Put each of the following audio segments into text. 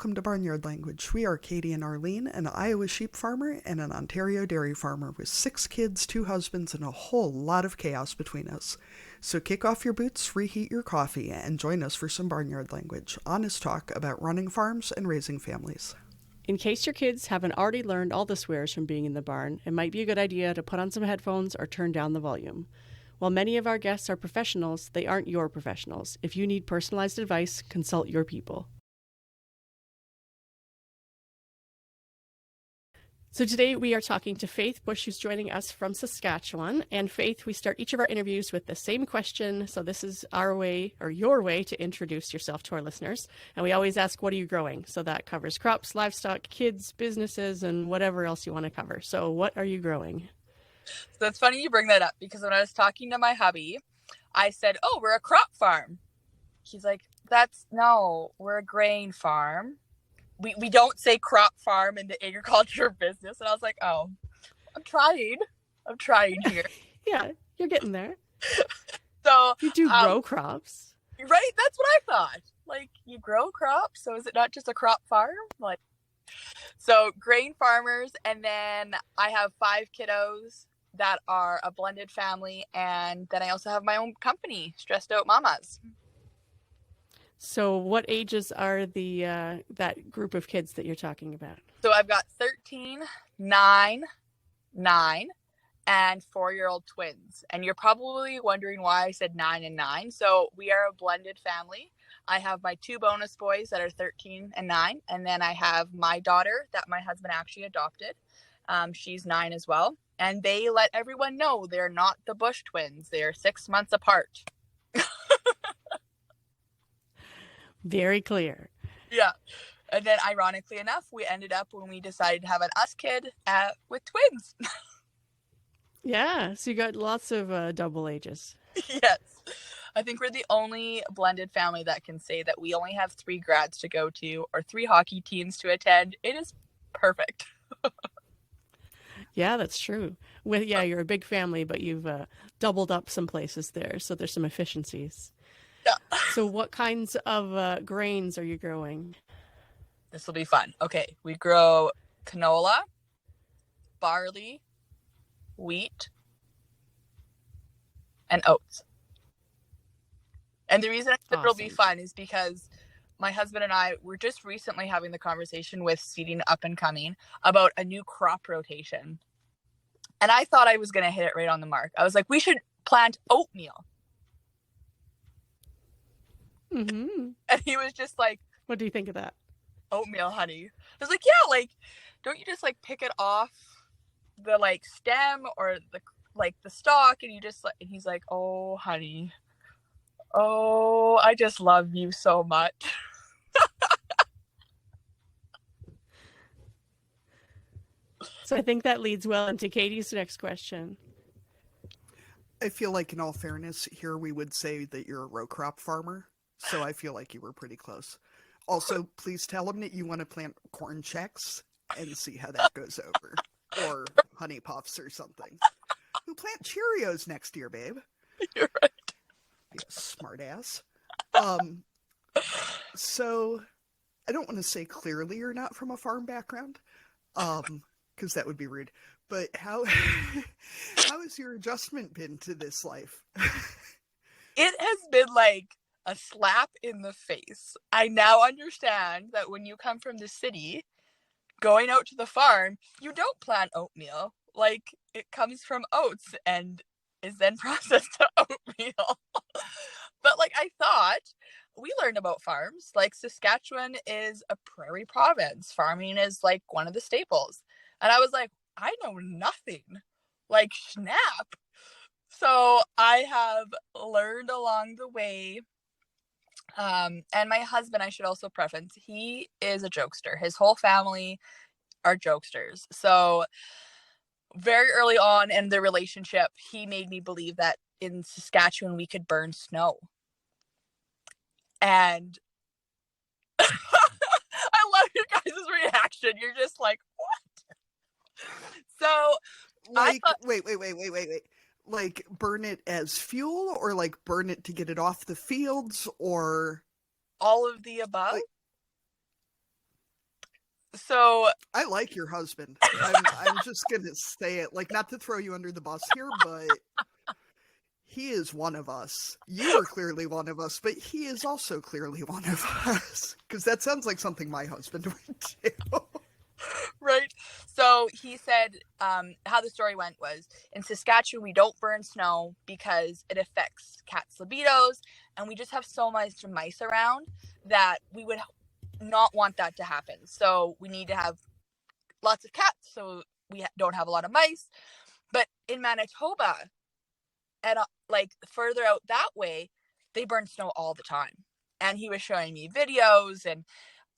welcome to Barnyard Language. We are Katie and Arlene, an Iowa sheep farmer and an Ontario dairy farmer with 6 kids, 2 husbands, and a whole lot of chaos between us. So kick off your boots, reheat your coffee, and join us for some Barnyard Language, honest talk about running farms and raising families. In case your kids haven't already learned all the swears from being in the barn, it might be a good idea to put on some headphones or turn down the volume. While many of our guests are professionals, they aren't your professionals. If you need personalized advice, consult your people. So today we are talking to Faith Bush, who's joining us from Saskatchewan. And Faith, we start each of our interviews with the same question. So this is our way, or your way, to introduce yourself to our listeners. And we always ask, what are you growing? So that covers crops, livestock, kids, businesses, and whatever else you want to cover. So what are you growing? So it's funny you bring that up, because when I was talking to my hubby, I said, oh, we're a crop farm. He's like, no, we're a grain farm. We don't say crop farm in the agriculture business. And I was like, oh, I'm trying here. Yeah, you're getting there. So you do grow crops. Right? That's what I thought. Like, you grow crops, so is it not just a crop farm? Like, so grain farmers, and then I have 5 kiddos that are a blended family, and then I also have my own company, Stressed Out Mamas. So what ages are the that group of kids that you're talking about? So I've got 13, 9, and 4-year-old twins. And you're probably wondering why I said 9 and 9. So we are a blended family. I have my 2 bonus boys that are 13 and 9. And then I have my daughter that my husband actually adopted. She's 9 as well. And they let everyone know they're not the Bush twins. They're 6 months apart. Very clear. Yeah. And then ironically enough, we ended up when we decided to have an us kid with twins. Yeah. So you got lots of double ages. Yes. I think we're the only blended family that can say that we only have 3 grads to go to or 3 hockey teams to attend. It is perfect. Yeah, that's true. You're a big family, but you've doubled up some places there. So there's some efficiencies. Yeah. So what kinds of grains are you growing? This will be fun. Okay. We grow canola, barley, wheat, and oats. And the reason I said it'll be fun is because my husband and I were just recently having the conversation with Seeding Up and Coming about a new crop rotation. And I thought I was going to hit it right on the mark. I was like, we should plant oatmeal. Mm-hmm. And he was just like, what do you think of that? Oatmeal, honey. I was like, yeah, like, don't you just like pick it off the like stem or the stalk, and you just like, and he's like, oh, honey. Oh, I just love you so much. So I think that leads well into Katie's next question. I feel like in all fairness, here we would say that you're a row crop farmer. So I feel like you were pretty close. Also, please tell him that you want to plant corn checks and see how that goes over. Or honey puffs or something. We'll plant Cheerios next year, babe. You're right. Be a smart ass. So I don't want to say clearly you're not from a farm background, because that would be rude. But how has your adjustment been to this life? It has been like a slap in the face. I now understand that when you come from the city, going out to the farm, you don't plant oatmeal. Like, it comes from oats and is then processed to oatmeal. But like, I thought, we learned about farms. Like, Saskatchewan is a prairie province. Farming is like one of the staples. And I was like, I know nothing. Like, snap. So I have learned along the way. And my husband, I should also preface, he is a jokester. His whole family are jokesters. So very early on in the relationship, he made me believe that in Saskatchewan we could burn snow. And I love your guys' reaction. You're just like, what? So like, wait. Like, burn it as fuel, or like burn it to get it off the fields, or all of the above? So I like your husband. I'm just going to say it, like, not to throw you under the bus here, but he is one of us. You are clearly one of us, but he is also clearly one of us. Because that sounds like something my husband would do. right. So he said how the story went was, in Saskatchewan, we don't burn snow because it affects cats' libidos, and we just have so much mice around that we would not want that to happen. So we need to have lots of cats so we don't have a lot of mice. But in Manitoba, and like further out that way, they burn snow all the time. And he was showing me videos, and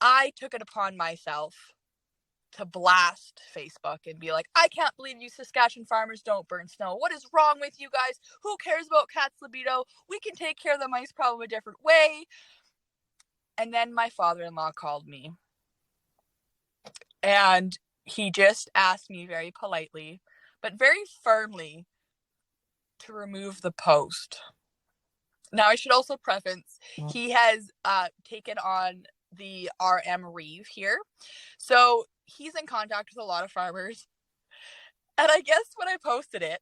I took it upon myself to blast Facebook and be like, I can't believe you Saskatchewan farmers don't burn snow. What is wrong with you guys? Who cares about cats' libido? We can take care of the mice problem a different way. And then my father-in-law called me. And he just asked me very politely, but very firmly, to remove the post. Now, I should also preface, he has taken on the RM Reeve here. So he's in contact with a lot of farmers. And I guess when I posted it,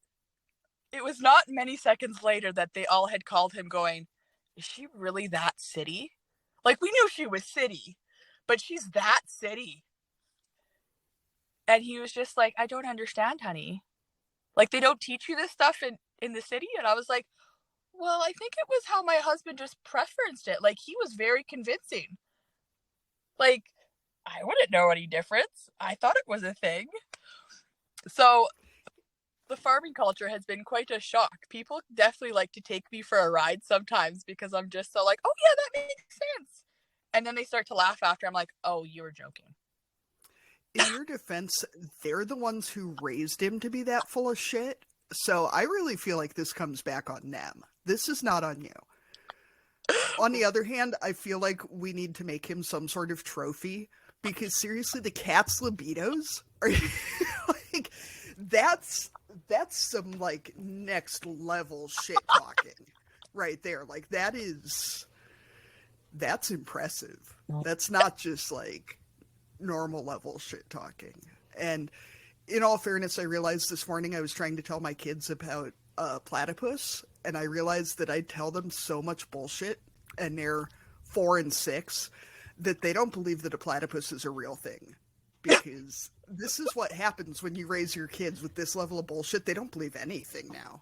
it was not many seconds later that they all had called him going, is she really that city? Like, we knew she was city, but she's that city. And he was just like, I don't understand, honey. Like, they don't teach you this stuff in the city? And I was like, well, I think it was how my husband just preferenced it. Like, he was very convincing. Like, I wouldn't know any difference. I thought it was a thing. So the farming culture has been quite a shock. People definitely like to take me for a ride sometimes because I'm just so like, oh yeah, that makes sense. And then they start to laugh after. I'm like, oh, you were joking. In your defense, they're the ones who raised him to be that full of shit. So I really feel like this comes back on them. This is not on you. On the other hand, I feel like we need to make him some sort of trophy because seriously, the cat's libidos are like that's some like next level shit talking right there. Like that's impressive. That's not just like normal level shit talking. And in all fairness, I realized this morning I was trying to tell my kids about platypus, and I realized that I tell them so much bullshit, and they're 4 and 6, that they don't believe that a platypus is a real thing. Because this is what happens when you raise your kids with this level of bullshit. They don't believe anything now.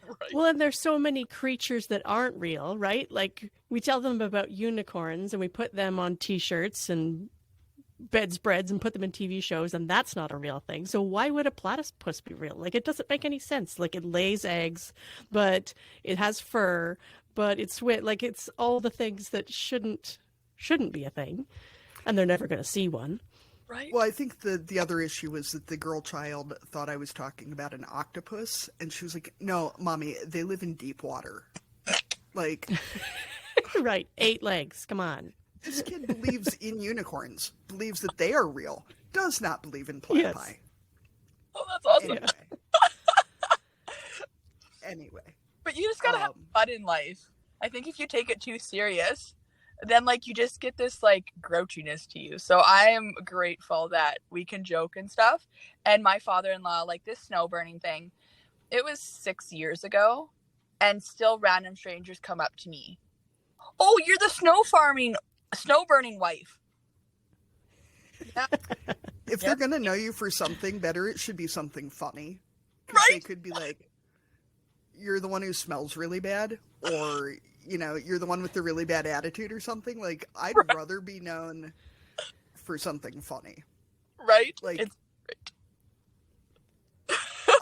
Right. Well, and there's so many creatures that aren't real, right? Like, we tell them about unicorns and we put them on t-shirts and bedspreads and put them in TV shows, and that's not a real thing. So why would a platypus be real? Like, it doesn't make any sense. Like, it lays eggs, but it has fur, but it's like it's all the things that shouldn't be a thing, and they're never going to see one. Right. Well, I think the other issue was that the girl child thought I was talking about an octopus, and she was like, no, mommy, they live in deep water. Like, Right, 8 legs, come on. this kid believes in unicorns, believes that they are real, does not believe in platypi. Yes. Oh, that's awesome. Anyway. Anyway. But you just gotta have fun in life. I think if you take it too serious, then like you just get this like grouchiness to you. So I am grateful that we can joke and stuff. And my father-in-law, like this snow burning thing, it was 6 years ago, and still random strangers come up to me. Oh, you're the snow burning wife. Yeah. If they're going to know you for something better, it should be something funny. Because Right? they could be like, you're the one who smells really bad, or, you know, you're the one with the really bad attitude or something. Like, I'd rather be known for something funny. Right? Like, It's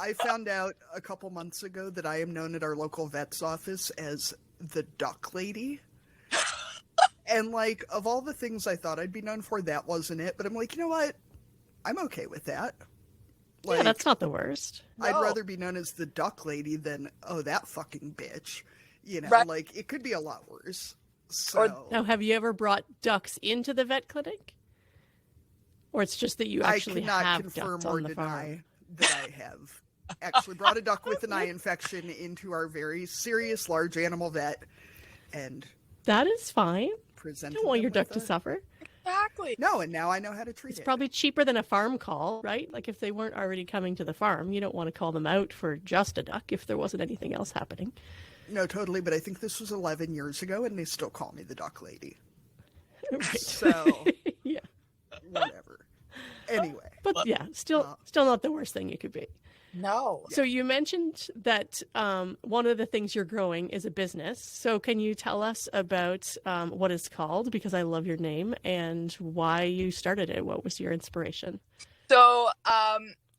I found out a couple months ago that I am known at our local vet's office as the duck lady. And, like, of all the things I thought I'd be known for, that wasn't it. But I'm like, you know what? I'm okay with that. Like, Yeah, that's not the worst. I'd No. rather be known as the duck lady than, oh, that fucking bitch. You know, Right. like, it could be a lot worse. So, Now, have you ever brought ducks into the vet clinic? Or it's just that you I actually cannot have confirm ducks or on the deny farm? that I have actually brought a duck with an eye infection into our very serious large animal vet and That is fine. presented You don't want them your duck with to a- suffer. exactly. Exactly. No, and now I know how to treat It's it. probably cheaper than a farm call, right? Like if they weren't already coming to the farm, you don't want to call them out for just a duck if there wasn't anything else happening. No, totally, but I think this was 11 years ago, and they still call me the duck lady. Right. So, Yeah. whatever. Anyway, But yeah, still not the worst thing you could be. No. So you mentioned that one of the things you're growing is a business. So can you tell us about what it's called? Because I love your name and why you started it. What was your inspiration? So,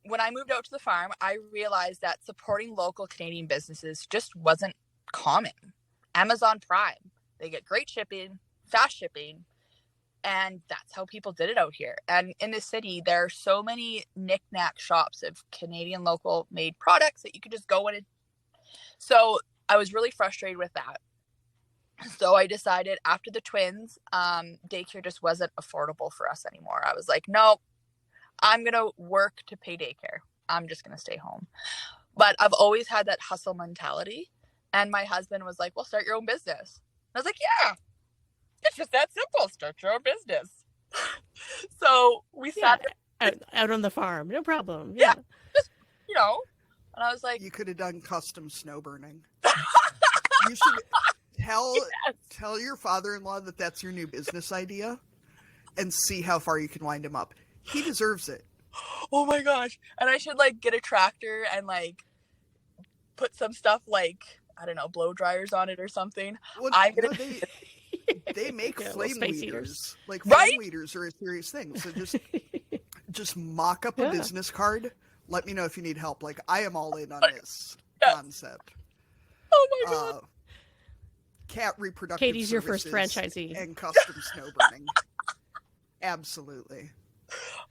when I moved out to the farm, I realized that supporting local Canadian businesses just wasn't common. Amazon Prime, they get great shipping, fast shipping, and that's how people did it out here. And in the city, there are so many knick-knack shops of Canadian local made products that you could just go in. So I was really frustrated with that. So I decided after the twins, daycare just wasn't affordable for us anymore. I was like, no, I'm going to work to pay daycare. I'm just going to stay home. But I've always had that hustle mentality. And my husband was like, well, start your own business. I was like, yeah, it's just that simple. Start your own business. So we sat out on the farm. No problem. Yeah. Just, and I was like, you could have done custom snow burning. You should tell your father-in-law that that's your new business idea and see how far you can wind him up. He deserves it. Oh my gosh. And I should get a tractor and put some stuff I don't know, blow dryers on it or something. Well, they make flame space weeders. Heaters. Flame weeders are a serious thing. So just mock up a business card. Let me know if you need help. I am all in on this concept. Oh my god. Cat reproductive Katie's your first services franchisee. and custom snow burning. Absolutely.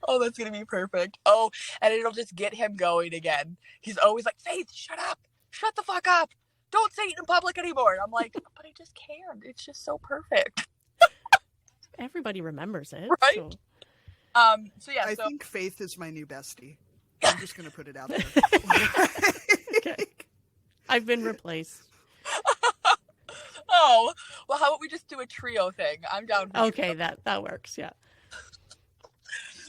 Oh, that's going to be perfect. Oh, and it'll just get him going again. He's always like, Faith, shut up. Shut the fuck up. Don't say it in public anymore. And I'm like, but I just can't. It's just so perfect. Everybody remembers it. Right? So. I think Faith is my new bestie. I'm just going to put it out there. Okay. I've been replaced. Oh, well, how about we just do a trio thing? I'm down for Okay, trio. that works, yeah.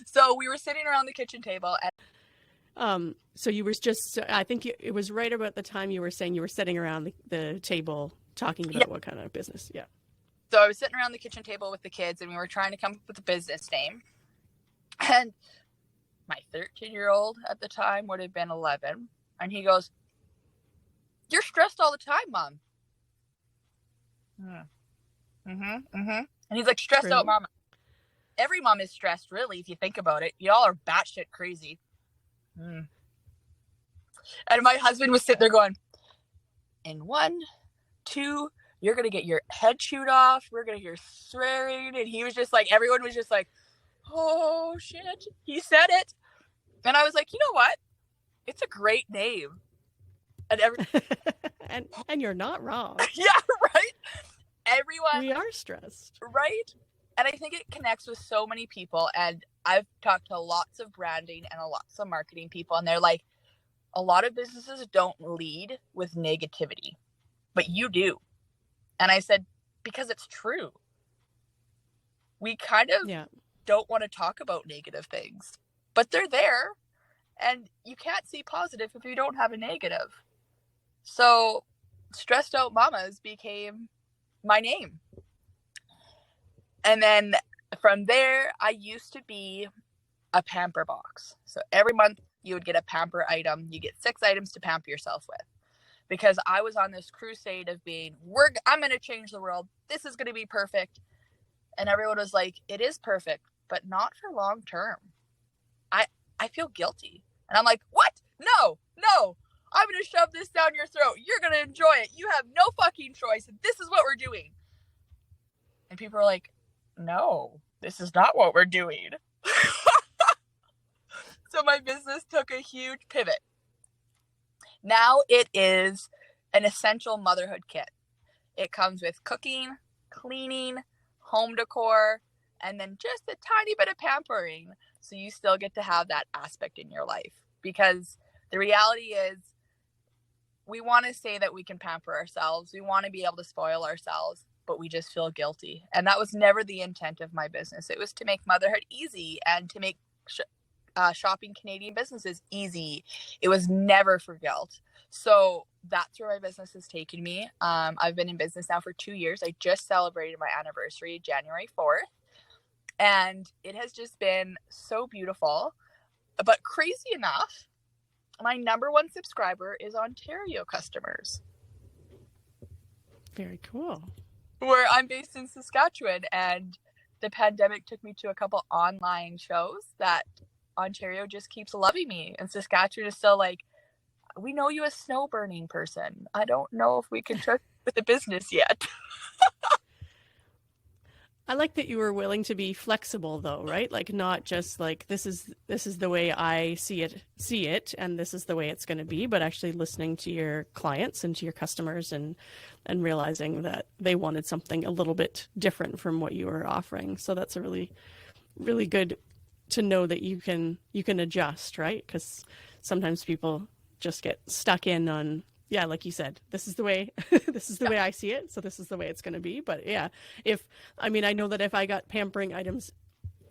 So we were sitting around the kitchen table and so you were just, I think it was right about the time you were saying you were sitting around the table talking about what kind of business. Yeah. So I was sitting around the kitchen table with the kids and we were trying to come up with a business name. And my 13-year-old at the time would have been 11. And he goes, "You're stressed all the time, Mom." And he's like, "Stressed out, Mama." Every mom is stressed, really, if you think about it. Y'all are batshit crazy. And my husband was sitting there going, "In 1, 2, you're going to get your head chewed off. We're going to hear swearing." And he was just like, everyone was just like, oh, shit. He said it. And I was like, you know what? It's a great name. And and you're not wrong. Yeah, right? Everyone. We are stressed. Right? And I think it connects with so many people. And I've talked to lots of branding and lots of marketing people. And they're like, a lot of businesses don't lead with negativity, but you do. And I said, because it's true. We kind of don't want to talk about negative things, but they're there. And you can't see positive if you don't have a negative. So Stressed Out Mamas became my name. And then from there, I used to be a pamper box. So every month you would get a pamper item. You get 6 items to pamper yourself with. Because I was on this crusade of being, I'm going to change the world. This is going to be perfect. And everyone was like, it is perfect, but not for long term. I feel guilty. And I'm like, what? No. I'm going to shove this down your throat. You're going to enjoy it. You have no fucking choice. And this is what we're doing. And people are like, no, this is not what we're doing. So my business took a huge pivot. Now it is an essential motherhood kit. It comes with cooking, cleaning, home decor, and then just a tiny bit of pampering. So you still get to have that aspect in your life. Because the reality is, we want to say that we can pamper ourselves. We want to be able to spoil ourselves. but we just feel guilty. And that was never the intent of my business. It was to make motherhood easy and to make shopping Canadian businesses easy. It was never for guilt. So that's where my business has taken me. I've been in business now for 2 years. I just celebrated my anniversary January 4th. And it has just been so beautiful. But crazy enough, my number one subscriber is Ontario customers. Very cool. Where I'm based in Saskatchewan, and the pandemic took me to a couple online shows that Ontario just keeps loving me. And Saskatchewan is still like, we know you a snow burning person. I don't know if we can trust you with a business yet. I like that you were willing to be flexible though, right? Like not just like this is the way I see it and this is the way it's going to be, but actually listening to your clients and to your customers and realizing that they wanted something a little bit different from what you were offering. So that's a really, really good to know that you can adjust, right? Because sometimes people just get stuck in on, yeah, like you said, this is the way I see it, so this is the way it's going to be. But yeah, I know that if I got pampering items,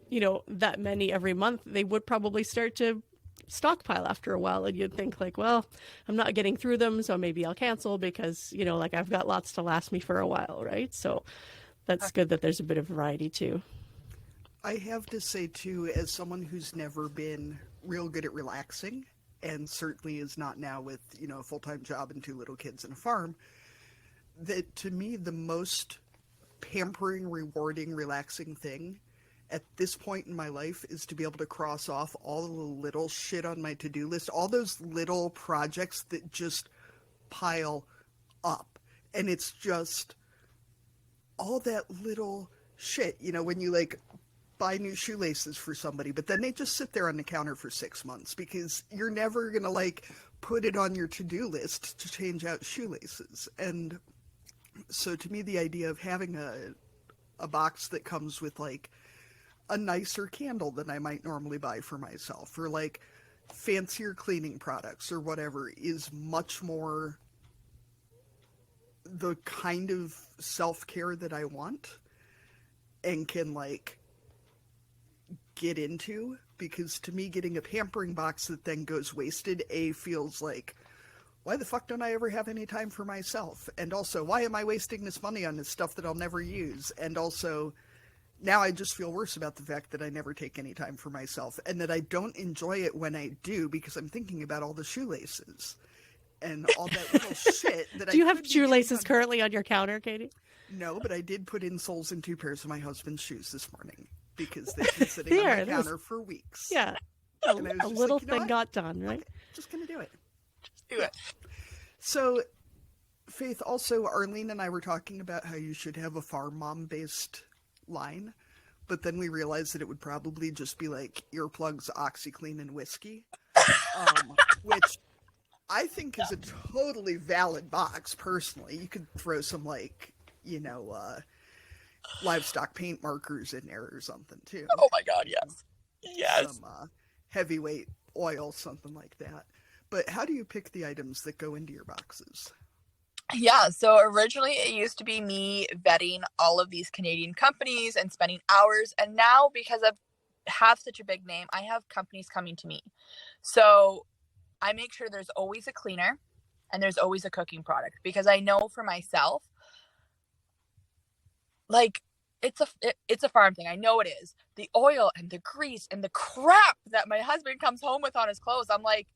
that many every month, they would probably start to stockpile after a while, and you'd think like, well, I'm not getting through them, so maybe I'll cancel because, like I've got lots to last me for a while, right? So that's good that there's a bit of variety too. I have to say too, as someone who's never been real good at relaxing, and certainly is not now with, a full-time job and 2 little kids and a farm, that to me the most pampering, rewarding, relaxing thing at this point in my life is to be able to cross off all the little shit on my to-do list, all those little projects that just pile up. And it's just all that little shit, when you buy new shoelaces for somebody, but then they just sit there on the counter for 6 months because you're never going to put it on your to-do list to change out shoelaces. And so to me, the idea of having a box that comes with a nicer candle than I might normally buy for myself, or fancier cleaning products or whatever, is much more the kind of self-care that I want and can get into, because to me getting a pampering box that then goes wasted feels like, why the fuck don't I ever have any time for myself? And also, why am I wasting this money on this stuff that I'll never use? And also, now I just feel worse about the fact that I never take any time for myself and that I don't enjoy it when I do because I'm thinking about all the shoelaces and all that little shit that Do you have shoelaces currently on your counter, Katie? No, but I did put in soles in 2 pairs of my husband's shoes this morning because they've been sitting on my counter for weeks. Yeah. A little thing got done, right? Okay, just going to do it. Just do it. So, Faith, also, Arlene and I were talking about how you should have a farm mom-based line, but then we realized that it would probably just be earplugs, OxyClean, and whiskey, which I think is a totally valid box, personally. You could throw some, livestock paint markers in there or something too. Oh my God, yes. Yes. Some heavyweight oil, something like that. But how do you pick the items that go into your boxes? Yeah, so originally it used to be me vetting all of these Canadian companies and spending hours. And now, because I have such a big name, I have companies coming to me. So I make sure there's always a cleaner and there's always a cooking product, because I know for myself, it's a farm thing. I know it is. The oil and the grease and the crap that my husband comes home with on his clothes, I'm like,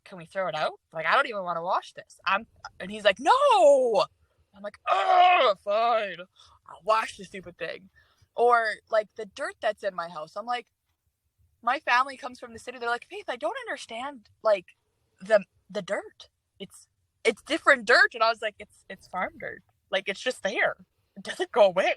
can we throw it out? I don't even want to wash this. And he's like, no. I'm like, oh, fine. I'll wash the stupid thing. Or the dirt that's in my house. I'm like, my family comes from the city. They're like, Faith, I don't understand the dirt. It's different dirt. And I was like, it's farm dirt. It's just there. It doesn't go away.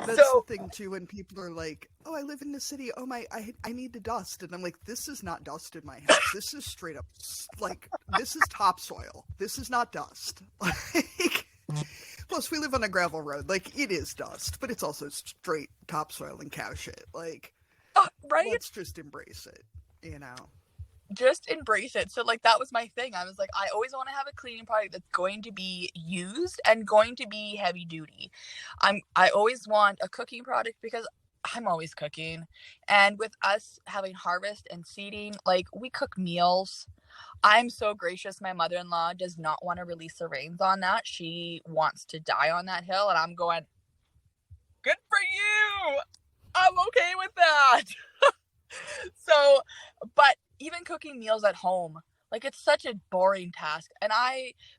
That's the thing too, when people are like, oh, I live in the city, oh I need to dust, and I'm like, this is not dust in my house. This is straight up this is topsoil. This is not dust. Plus we live on a gravel road. It is dust, but it's also straight topsoil and cow shit. Right? Let's just embrace it, just embrace it. So like that was my thing. I was like, I always want to have a cleaning product that's going to be used and going to be heavy duty. I always want a cooking product because I'm always cooking. And with us having harvest and seeding, like we cook meals. I'm so gracious. My mother-in-law does not want to release the reins on that. She wants to die on that hill, and I'm going, good for you. I'm okay with that. So, but even cooking meals at home, like it's such a boring task. And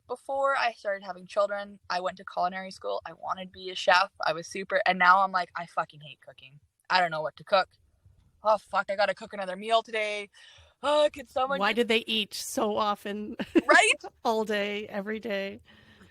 before I started having children, I went to culinary school. I wanted to be a chef. I was super, and now I'm like, I fucking hate cooking. I don't know what to cook. Oh fuck, I gotta cook another meal today. Oh, could someone Why did they eat so often? right? All day, every day.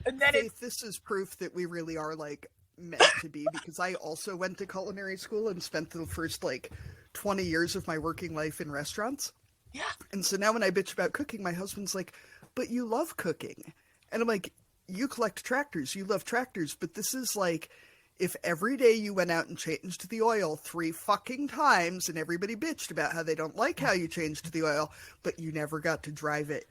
And then Faith, this is proof that we really are like meant to be, because I also went to culinary school and spent the first like 20 years of my working life in restaurants. yeah, And so now when I bitch about cooking, my husband's like, but you love cooking. And I'm like, you collect tractors, you love tractors, but this is like, if every day you went out and changed the oil 3 fucking times and everybody bitched about how they don't like how you changed the oil, but you never got to drive it.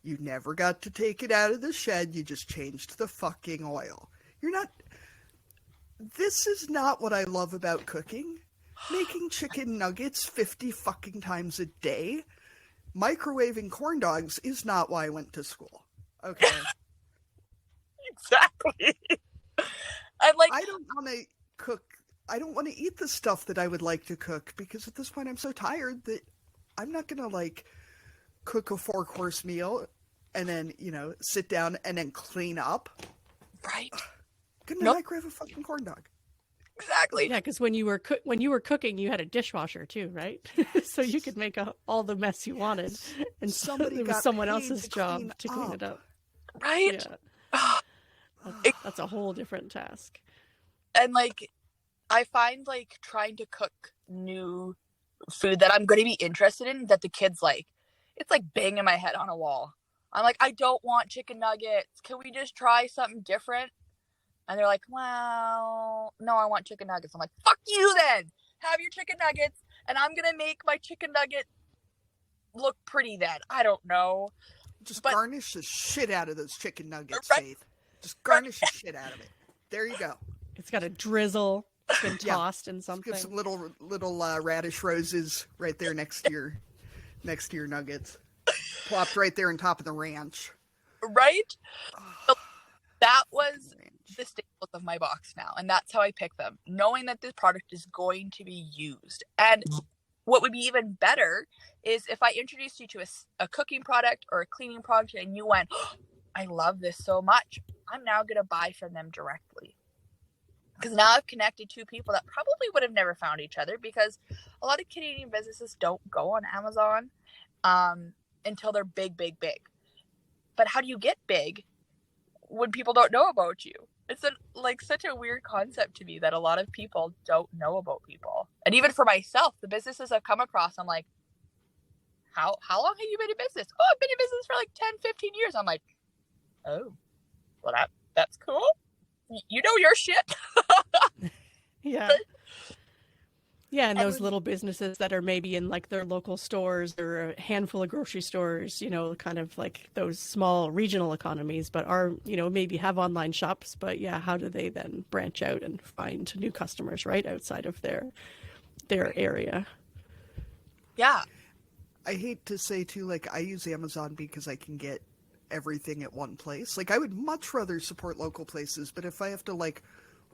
You never got to take it out of the shed. You just changed the fucking oil. You're not... This is not what I love about cooking. Making chicken nuggets 50 fucking times a day. Microwaving corn dogs is not why I went to school. Okay? exactly. And like, I don't want to cook. I don't want to eat the stuff that I would like to cook, because at this point I'm so tired that I'm not going to like cook a 4-course meal and then, sit down and then clean up. right? Couldn't Nope. microwave a fucking corn dog. Exactly. Yeah, because when you were cooking, you had a dishwasher too, right? So you could make all the mess you wanted, and Somebody it was got someone paid else's to job clean to clean up. it up. Right? Yeah, that's a whole different task. And like, I find like trying to cook new food that I'm going to be interested in that the kids like, it's like banging my head on a wall. I'm like, I don't want chicken nuggets. Can we just try something different? And they're like, well, no, I want chicken nuggets. I'm like, fuck you then. Have your chicken nuggets, and I'm going to make my chicken nugget look pretty then. I don't know. Just But- garnish the shit out of those chicken nuggets, Right. Faith. Just garnish the shit out of it. There you go. It's got a drizzle. It's been Yeah. tossed in Just something. give some little radish roses right there next to your nuggets. Plopped right there on top of the ranch. Right? That was the staples of my box now, and that's how I pick them, knowing that this product is going to be used. And what would be even better is if I introduced you to a cooking product or a cleaning product and you went, oh, I love this so much, I'm now going to buy from them directly. Because now I've connected two people that probably would have never found each other, because a lot of Canadian businesses don't go on Amazon until they're big, big, big. But how do you get big when people don't know about you? It's such a weird concept to me that a lot of people don't know about people. And even for myself, the businesses I've come across, I'm like, how long have you been in business? Oh, I've been in business for like 10, 15 years. I'm like, oh, well, that's cool. You know your shit. Yeah. Yeah, and those little businesses that are maybe in like their local stores or a handful of grocery stores, kind of like those small regional economies, but are, maybe have online shops. But yeah, how do they then branch out and find new customers right outside of their area? Yeah. I hate to say too, like, I use Amazon because I can get everything at one place. Like, I would much rather support local places, but if I have to like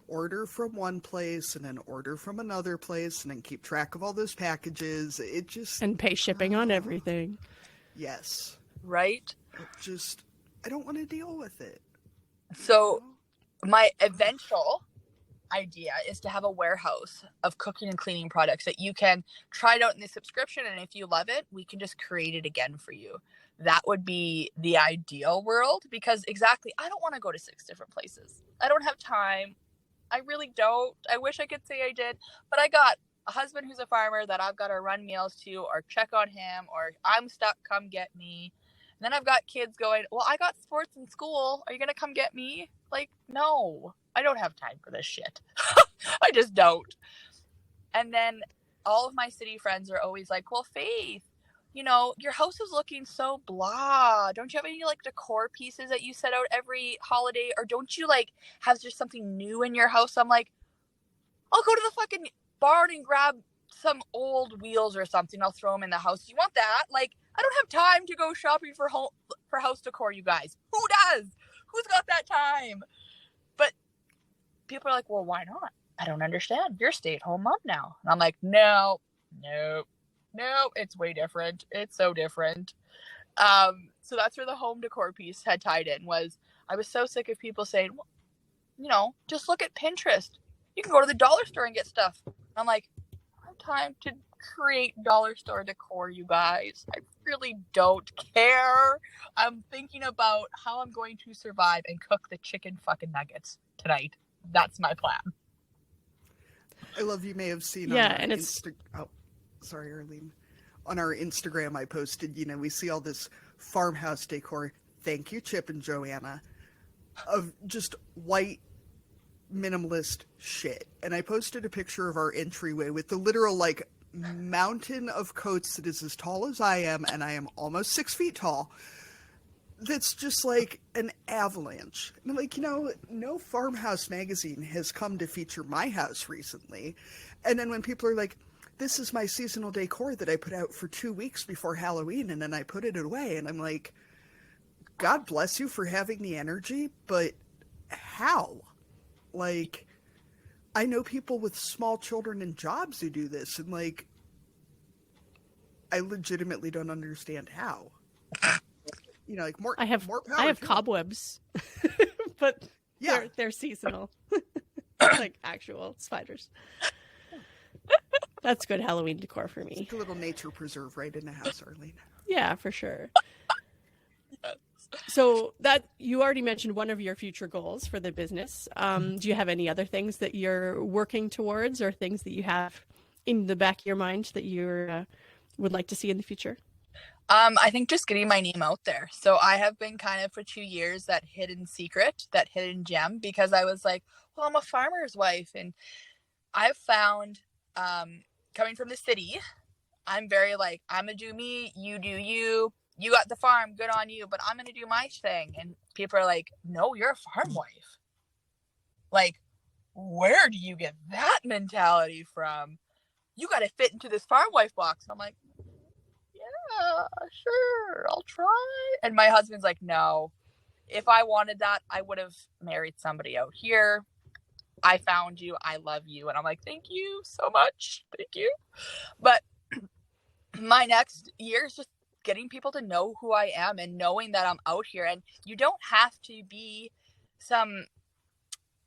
order from one place and then order from another place and then keep track of all those packages, it just... And pay shipping on everything. Yes. Right? I don't want to deal with it. So my eventual idea is to have a warehouse of cooking and cleaning products that you can try it out in the subscription, and if you love it, we can just create it again for you. That would be the ideal world, because exactly, I don't want to go to 6 different places. I don't have time. I really don't. I wish I could say I did, but I got a husband who's a farmer that I've got to run meals to or check on him, or I'm stuck, come get me. And then I've got kids going, well, I got sports in school. Are you going to come get me? Like, no, I don't have time for this shit. I just don't. And then all of my city friends are always like, well, Faith, you know, your house is looking so blah. Don't you have any like decor pieces that you set out every holiday? Or don't you like have just something new in your house? I'm like, I'll go to the fucking barn and grab some old wheels or something. I'll throw them in the house. You want that? Like, I don't have time to go shopping for house decor, you guys. Who does? Who's got that time? But people are like, well, why not? I don't understand. You're a stay-at-home mom now. And I'm like, no, it's way different. It's so different. So that's where the home decor piece had tied in. Was I was so sick of people saying, well, you know, just look at Pinterest. You can go to the dollar store and get stuff. I'm like, I don't have time to create dollar store decor, you guys. I really don't care. I'm thinking about how I'm going to survive and cook the chicken fucking nuggets tonight. That's my plan. I love, you may have seen Yeah, on our and it's oh, sorry, Arlene. On our Instagram, I posted, you know, we see all this farmhouse decor. Thank you, Chip and Joanna, of just white minimalist shit. And I posted a picture of our entryway with the literal like mountain of coats that is as tall as I am, and I am almost 6 feet tall. That's just like an avalanche. And I'm like, you know, no farmhouse magazine has come to feature my house recently. And then when people are like, this is my seasonal decor that I put out for 2 weeks before Halloween, and then I put it away, and I'm like, God bless you for having the energy, but how? Like, I know people with small children and jobs who do this, and like, I legitimately don't understand how. You know, like more power I have to them. cobwebs, but Yeah. they're seasonal, like actual spiders. That's good Halloween decor for me. It's like a little nature preserve right in the house, Arlene. Yeah, for sure. So that you already mentioned one of your future goals for the business. Do you have any other things that you're working towards, or things that you have in the back of your mind that you would like to see in the future? I think just getting my name out there. So I have been kind of for 2 years that hidden secret, that hidden gem, because I was like, well, I'm a farmer's wife. And I've found, coming from the city, I'm very like, I'm going to do me, you do you. You got the farm, good on you, but I'm going to do my thing. And people are like, no, you're a farm wife. Like, where do you get that mentality from? You got to fit into this farm wife box. I'm like, yeah, sure, I'll try. And my husband's like, no, if I wanted that, I would have married somebody out here. I found you. I love you. And I'm like, thank you so much. Thank you. But my next year is just getting people to know who I am and knowing that I'm out here. And you don't have to be some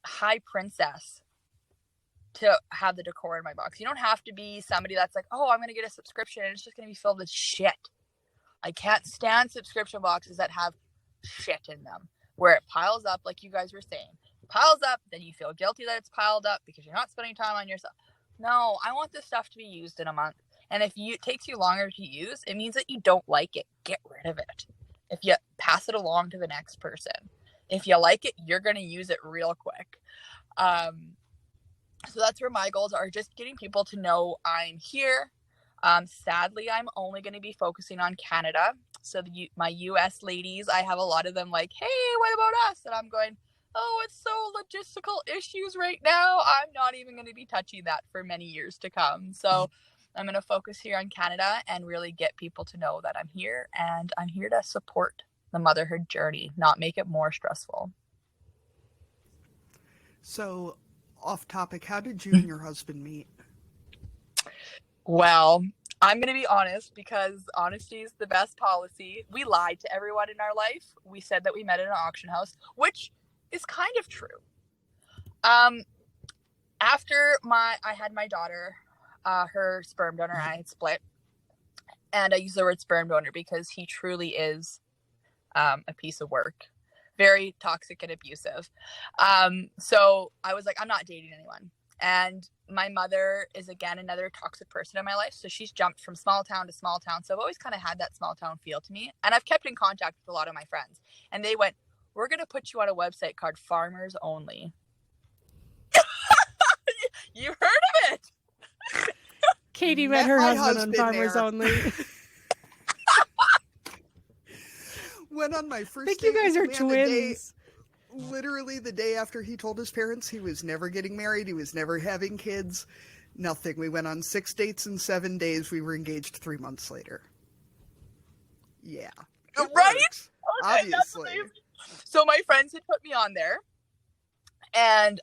high princess to have the decor in my box. You don't have to be somebody that's like, oh, I'm going to get a subscription and it's just going to be filled with shit. I can't stand subscription boxes that have shit in them, where it piles up, like you guys were saying. It piles up, then you feel guilty that it's piled up because you're not spending time on yourself. No, I want this stuff to be used in a month. And if it takes you longer to use, it means that you don't like it. Get rid of it. If you pass it along to the next person. If you like it, you're going to use it real quick. So that's where my goals are, just getting people to know I'm here. Sadly, I'm only going to be focusing on Canada. So my US ladies, I have a lot of them like, hey, what about us? And I'm going, oh, it's so logistical issues right now. I'm not even going to be touching that for many years to come. So I'm going to focus here on Canada and really get people to know that I'm here, and I'm here to support the motherhood journey, not make it more stressful. So, off topic, how did you and your husband meet? Well, I'm going to be honest, because honesty is the best policy. We lied to everyone in our life. We said that we met in an auction house, which is kind of true. After I had my daughter, her sperm donor, I had split. And I use the word sperm donor because he truly is a piece of work. Very toxic and abusive. So I was like, I'm not dating anyone. And my mother is, again, another toxic person in my life. So she's jumped from small town to small town. So I've always kind of had that small town feel to me. And I've kept in contact with a lot of my friends. And they went, we're going to put you on a website called Farmers Only. You heard of it? Katie met her my husband on husband Farmers there. Only. went on my I first think date you guys are with a man twins. literally the day after he told his parents he was never getting married, he was never having kids, nothing. We went on 6 dates in 7 days. We were engaged 3 months later. Yeah. It Right? works, Okay, that's obviously. amazing. So my friends had put me on there, and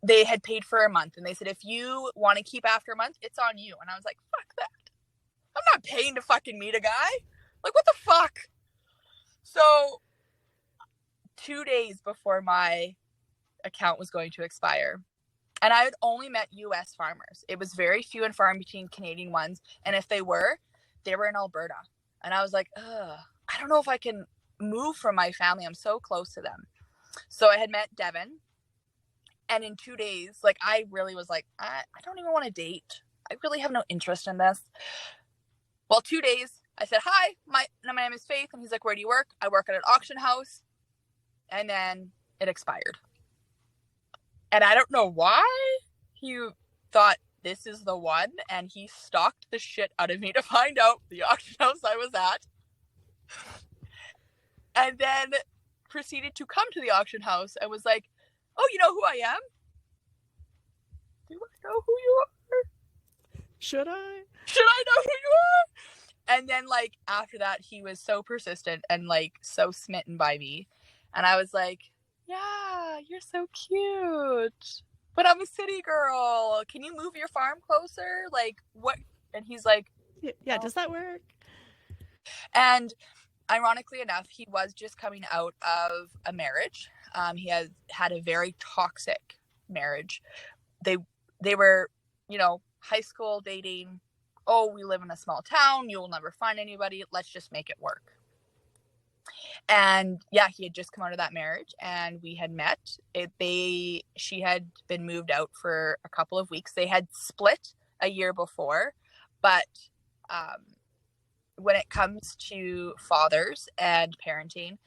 they had paid for a month, and they said, if you want to keep after a month, it's on you. And I was like, fuck that. I'm not paying to fucking meet a guy. Like, what the fuck? So 2 days before my account was going to expire, and I had only met US farmers. It was very few and far in between Canadian ones. And if they were in Alberta. And I was like, ugh, I don't know if I can move from my family. I'm so close to them. So I had met Devin. And in 2 days, like, I really was like, I don't even want to date. I really have no interest in this. Well, 2 days, I said, hi, my name is Faith. And he's like, where do you work? I work at an auction house. And then it expired. And I don't know why he thought this is the one, and he stalked the shit out of me to find out the auction house I was at. And then proceeded to come to the auction house and was like, oh, you know who I am? Do I know who you are? Should I? Should I know who you are? And then, like, after that, he was so persistent and, like, so smitten by me. And I was like, yeah, you're so cute. But I'm a city girl. Can you move your farm closer? Like, what? And he's like, Yeah, does that work? and ironically enough, he was just coming out of a marriage. He has had a very toxic marriage. They were, high school dating. Oh, we live in a small town. You will never find anybody. Let's just make it work. And yeah, he had just come out of that marriage, and we had met. She had been moved out for a couple of weeks. They had split a year before, but when it comes to fathers and parenting,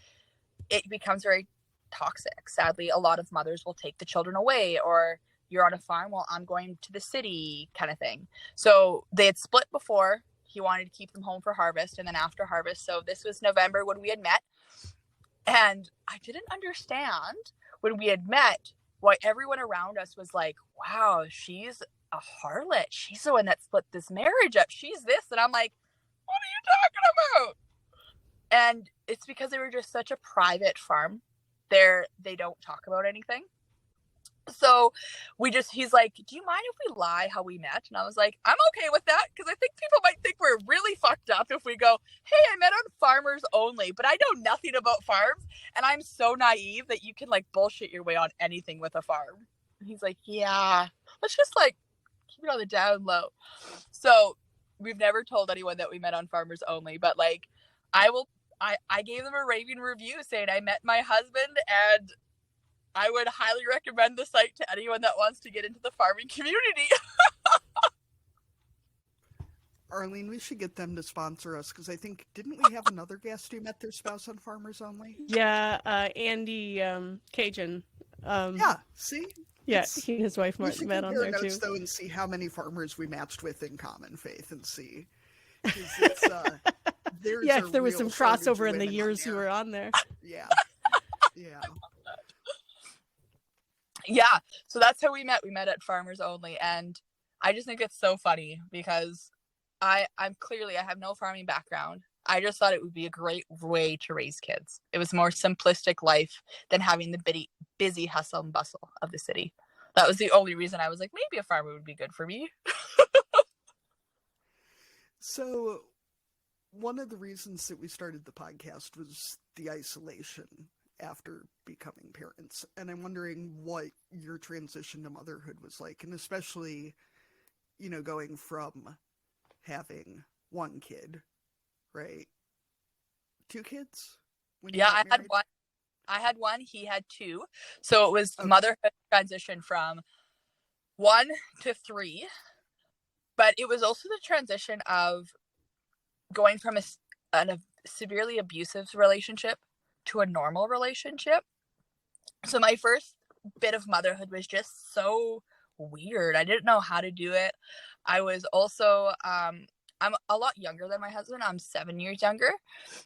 it becomes very toxic. Sadly, a lot of mothers will take the children away, or you're on a farm, well, I'm going to the city kind of thing. So they had split before. He wanted to keep them home for harvest, and then after harvest. So this was November when we had met. And I didn't understand when we had met why everyone around us was like, wow, she's a harlot. She's the one that split this marriage up. She's this. And I'm like, what are you talking about? And it's because they were just such a private farm. They don't talk about anything. So he's like, do you mind if we lie how we met? And I was like, I'm okay with that, because I think people might think we're really fucked up if we go, hey, I met on Farmers Only, but I know nothing about farms, and I'm so naive that you can, like, bullshit your way on anything with a farm. And he's like, yeah, let's just, like, keep it on the down low. So we've never told anyone that we met on Farmers Only, but, like, I gave them a raving review saying I met my husband, and I would highly recommend the site to anyone that wants to get into the farming community. Arlene, we should get them to sponsor us, because I think, didn't we have another guest who met their spouse on Farmers Only? Yeah, Andy Cajun. Yeah, see? Yeah, he and his wife We should met on compare there notes, too. though, and see how many farmers we matched with in common, Faith, and see. 'Cause it's, there's Yeah, a if there was real some shortage crossover of in the women on years you there. were on there. Yeah. Yeah. Yeah, so that's how we met. We met at Farmers Only, and I just think it's so funny because I have no farming background. I just thought it would be a great way to raise kids. It was more simplistic life than having the busy hustle and bustle of the city. That was the only reason I was like, maybe a farmer would be good for me. So, one of the reasons that we started the podcast was the isolation after becoming parents. And I'm wondering what your transition to motherhood was like, and especially, going from having one kid, right? 2 kids? When you Yeah, got I had married? one. I had one. He had 2. So it was Okay. motherhood transition from 1 to 3. But it was also the transition of going from a severely abusive relationship to a normal relationship. So my first bit of motherhood was just so weird. I didn't know how to do it. I was also, I'm a lot younger than my husband. I'm 7 years younger.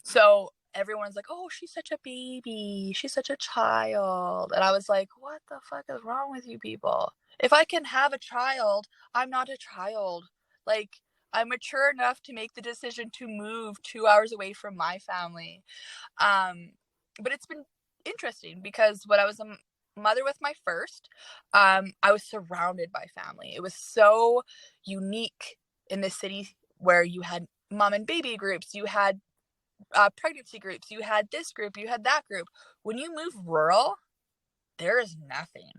So everyone's like, oh, she's such a baby, she's such a child. And I was like, what the fuck is wrong with you people? If I can have a child, I'm not a child. Like, I'm mature enough to make the decision to move 2 hours away from my family. But it's been interesting because when I was a mother with my first, I was surrounded by family. It was so unique in the city where you had mom and baby groups, you had pregnancy groups, you had this group, you had that group. When you move rural, there is nothing.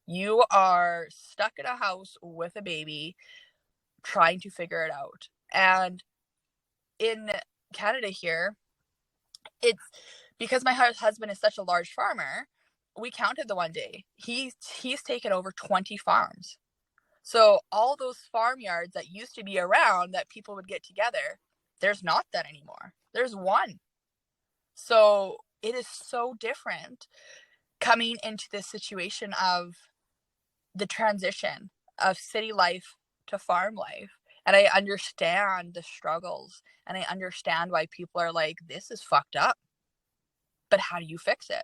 You are stuck in a house with a baby trying to figure it out. And in Canada here, it's because my husband is such a large farmer. We counted the one day. He's taken over 20 farms. So all those farmyards that used to be around that people would get together, there's not that anymore. There's one. So it is so different coming into this situation of the transition of city life to farm life. And I understand the struggles, and I understand why people are like, this is fucked up. But how do you fix it?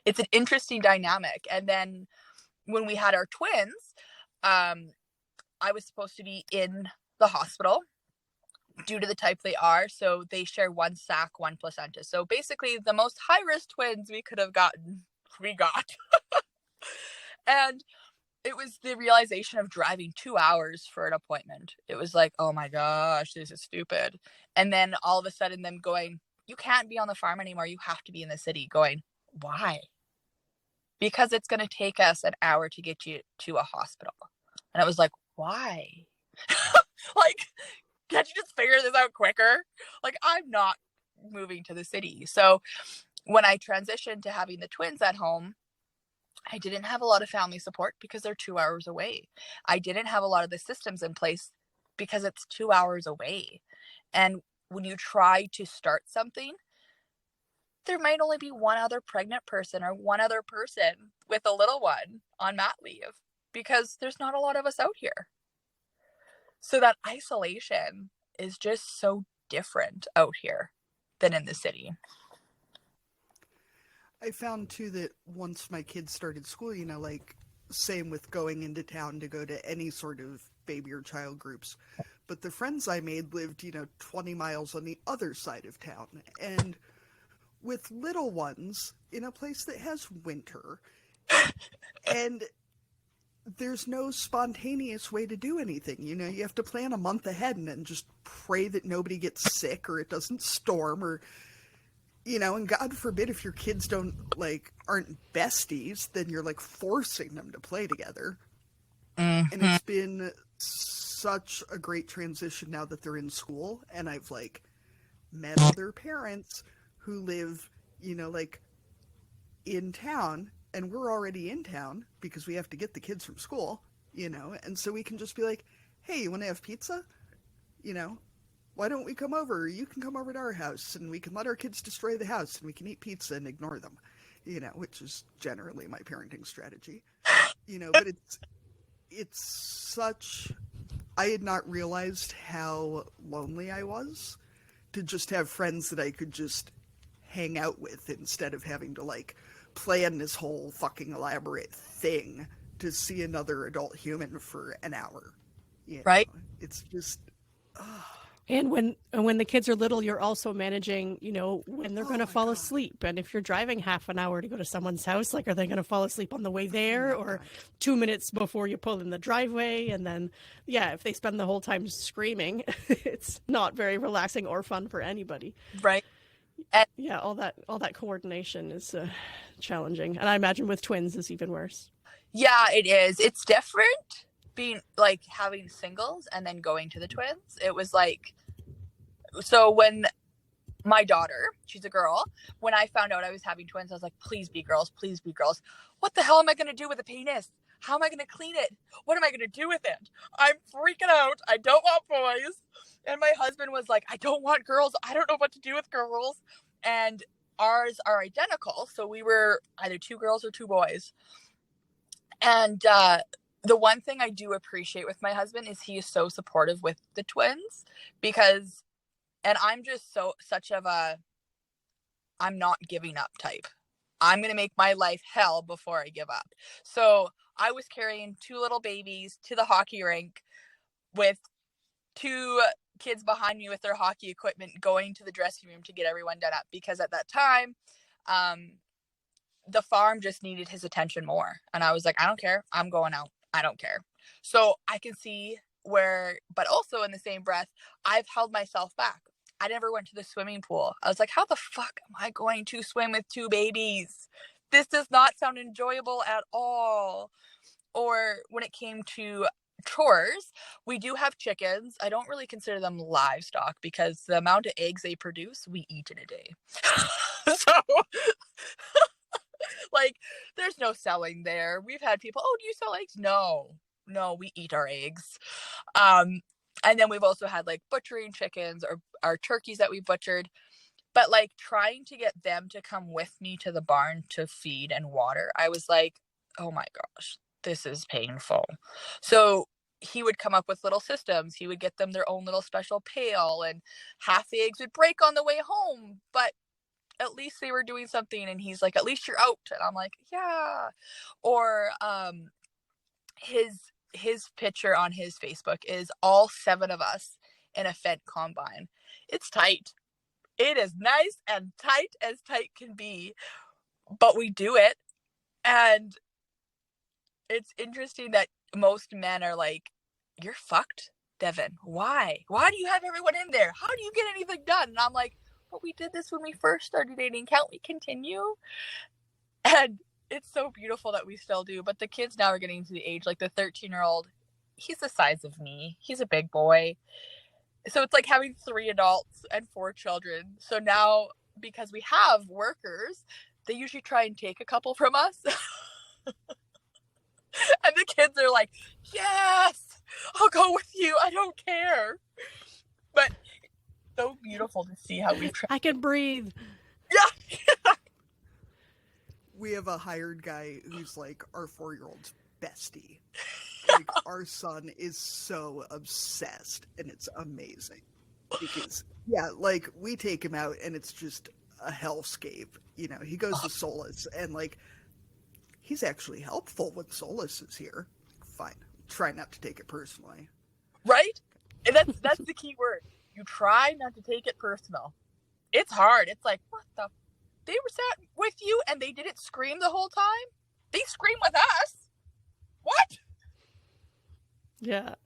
It's an interesting dynamic. And then when we had our twins, I was supposed to be in the hospital due to the type they are. So they share one sac, one placenta. So basically the most high-risk twins we could have gotten, we got. And it was the realization of driving 2 hours for an appointment. It was like, oh my gosh, this is stupid. And then all of a sudden them going, you can't be on the farm anymore. You have to be in the city. Going, why? Because it's going to take us an hour to get you to a hospital. And I was like, why? Like, can't you just figure this out quicker? Like, I'm not moving to the city. So when I transitioned to having the twins at home, I didn't have a lot of family support because they're 2 hours away. I didn't have a lot of the systems in place because it's 2 hours away. And when you try to start something, there might only be one other pregnant person or one other person with a little one on mat leave because there's not a lot of us out here. So that isolation is just so different out here than in the city. I found too that once my kids started school, like same with going into town to go to any sort of baby or child groups. But the friends I made lived, 20 miles on the other side of town. And with little ones in a place that has winter, and there's no spontaneous way to do anything. You have to plan a month ahead and then just pray that nobody gets sick or it doesn't storm or, and God forbid if your kids aren't besties, then you're forcing them to play together. Mm-hmm. And it's been such a great transition now that they're in school, and I've met other parents who live, in town, and we're already in town because we have to get the kids from school, and so we can just be like, hey, you want to have pizza? Why don't we come over? You can come over to our house and we can let our kids destroy the house and we can eat pizza and ignore them, which is generally my parenting strategy, but it's such, I had not realized how lonely I was to just have friends that I could just hang out with instead of having to plan this whole fucking elaborate thing to see another adult human for an hour. Right? It's just, And when the kids are little, you're also managing, when they're going to fall asleep. And if you're driving half an hour to go to someone's house, are they going to fall asleep on the way there or 2 minutes before you pull in the driveway? And then, if they spend the whole time screaming, it's not very relaxing or fun for anybody. Right. And all that coordination is challenging. And I imagine with twins is even worse. Yeah, it is. It's different being having singles and then going to the twins. It was so when my daughter, she's a girl, when I found out I was having twins, I was like, please be girls, please be girls. What the hell am I going to do with a penis? How am I going to clean it? What am I going to do with it? I'm freaking out. I don't want boys. And my husband was like, I don't want girls. I don't know what to do with girls. And ours are identical. So we were either 2 girls or 2 boys. And the one thing I do appreciate with my husband is he is so supportive with the twins because, and I'm just such of a I'm not giving up type. I'm going to make my life hell before I give up. So I was carrying 2 little babies to the hockey rink with 2 kids behind me with their hockey equipment, going to the dressing room to get everyone done up, because at that time, the farm just needed his attention more. And I was like, I don't care. I'm going out. I don't care. So I can see where, but also in the same breath, I've held myself back. I never went to the swimming pool. I was like, how the fuck am I going to swim with 2 babies? This does not sound enjoyable at all. Or when it came to chores, we do have chickens. I don't really consider them livestock because the amount of eggs they produce, we eat in a day. So, like, there's no selling there. We've had people, oh, do you sell eggs? No, we eat our eggs. And then we've also had like butchering chickens or our turkeys that we butchered. But like trying to get them to come with me to the barn to feed and water, I was like, oh my gosh, this is painful. So he would come up with little systems. He would get them their own little special pail, and half the eggs would break on the way home. But at least they were doing something. And he's like, at least you're out. And I'm like, yeah. Or his picture on his Facebook is all 7 of us in a fed combine. It's tight. It is nice and tight as tight can be, but we do it. And it's interesting that most men are like, you're fucked, Devin. Why do you have everyone in there? How do you get anything done? And I'm like, but we did this when we first started dating. Can't we continue? And it's so beautiful that we still do. But the kids now are getting to the age, like the 13-year-old, he's the size of me. He's a big boy. So it's like having 3 adults and 4 children. So now, because we have workers, they usually try and take a couple from us. And the kids are like, yes, I'll go with you. I don't care. But it's so beautiful to see how we've I can breathe. Yeah. We have a hired guy who's like our 4-year-old's bestie. Like, our son is so obsessed, and it's amazing. Because, yeah, like, we take him out, and it's just a hellscape. You know, he goes to Solace, and, like, he's actually helpful when Solace is here. Fine. Try not to take it personally. Right? And that's the key word. You try not to take it personal. It's hard. It's like, what the? They were sat with you, and they didn't scream the whole time? They scream with us? What? Yeah.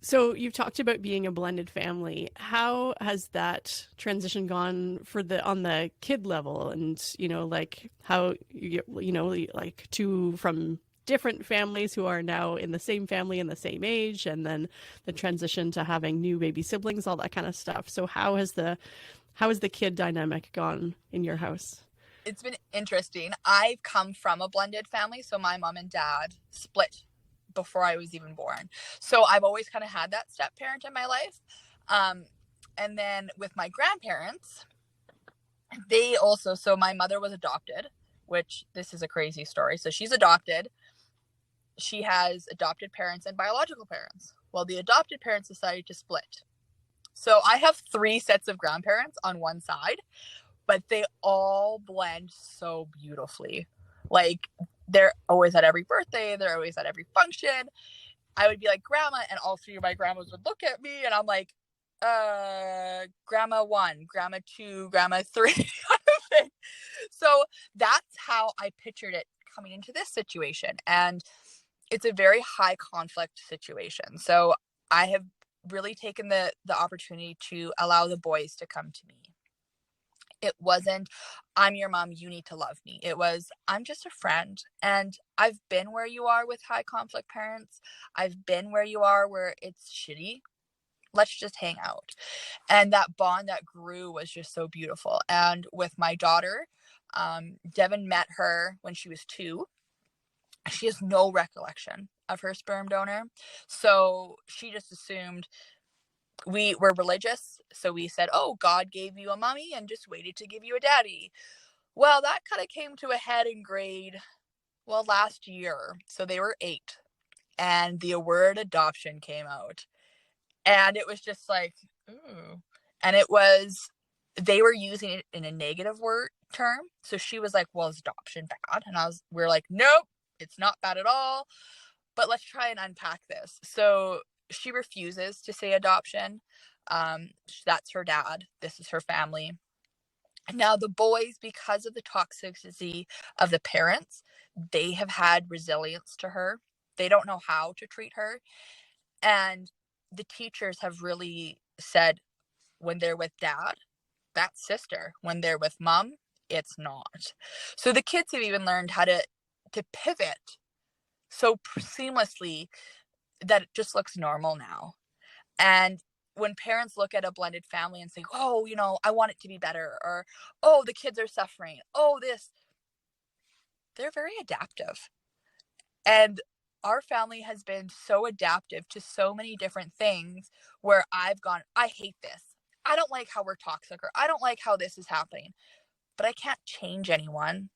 So you've talked about being a blended family. How has that transition gone on the kid level? And, you know, like how, you know, like two from different families who are now in the same family in the same age, and then the transition to having new baby siblings, all that kind of stuff. So how has the kid dynamic gone in your house? It's been interesting. I've come from a blended family. So my mom and dad split before I was even born. So I've always kind of had that step parent in my life. And then with my grandparents, they also, so my mother was adopted, which this is a crazy story. So she's adopted. She has adopted parents and biological parents. Well, the adopted parents decided to split. So I have 3 sets of grandparents on one side, but they all blend so beautifully. Like, they're always at every birthday. They're always at every function. I would be like, Grandma, and all 3 of my grandmas would look at me, and I'm like, Grandma 1, Grandma 2, Grandma 3. So that's how I pictured it coming into this situation. And it's a very high conflict situation. So I have really taken the opportunity to allow the boys to come to me. It wasn't, I'm your mom, you need to love me. It was, I'm just a friend. And I've been where you are with high conflict parents. I've been where you are where it's shitty. Let's just hang out. And that bond that grew was just so beautiful. And with my daughter, Devin met her when she was 2. She has no recollection of her sperm donor. So she just assumed we were religious. So we said, oh, God gave you a mommy and just waited to give you a daddy. Well, that kind of came to a head in last year. So they were 8. And the word adoption came out. And it was just like, ooh. And it was they were using it in a negative word term. So she was like, well, is adoption bad? And we're like, nope, it's not bad at all. But let's try and unpack this. So she refuses to say adoption. That's her dad. This is her family. Now the boys, because of the toxicity of the parents, they have had resilience to her. They don't know how to treat her. And the teachers have really said, when they're with dad, that's sister. When they're with mom, it's not. So the kids have even learned how to pivot so seamlessly that it just looks normal now. And when parents look at a blended family and say, oh, I want it to be better, or, oh, the kids are suffering, oh, this, they're very adaptive. And our family has been so adaptive to so many different things where I've gone, I hate this. I don't like how we're toxic, or I don't like how this is happening, but I can't change anyone.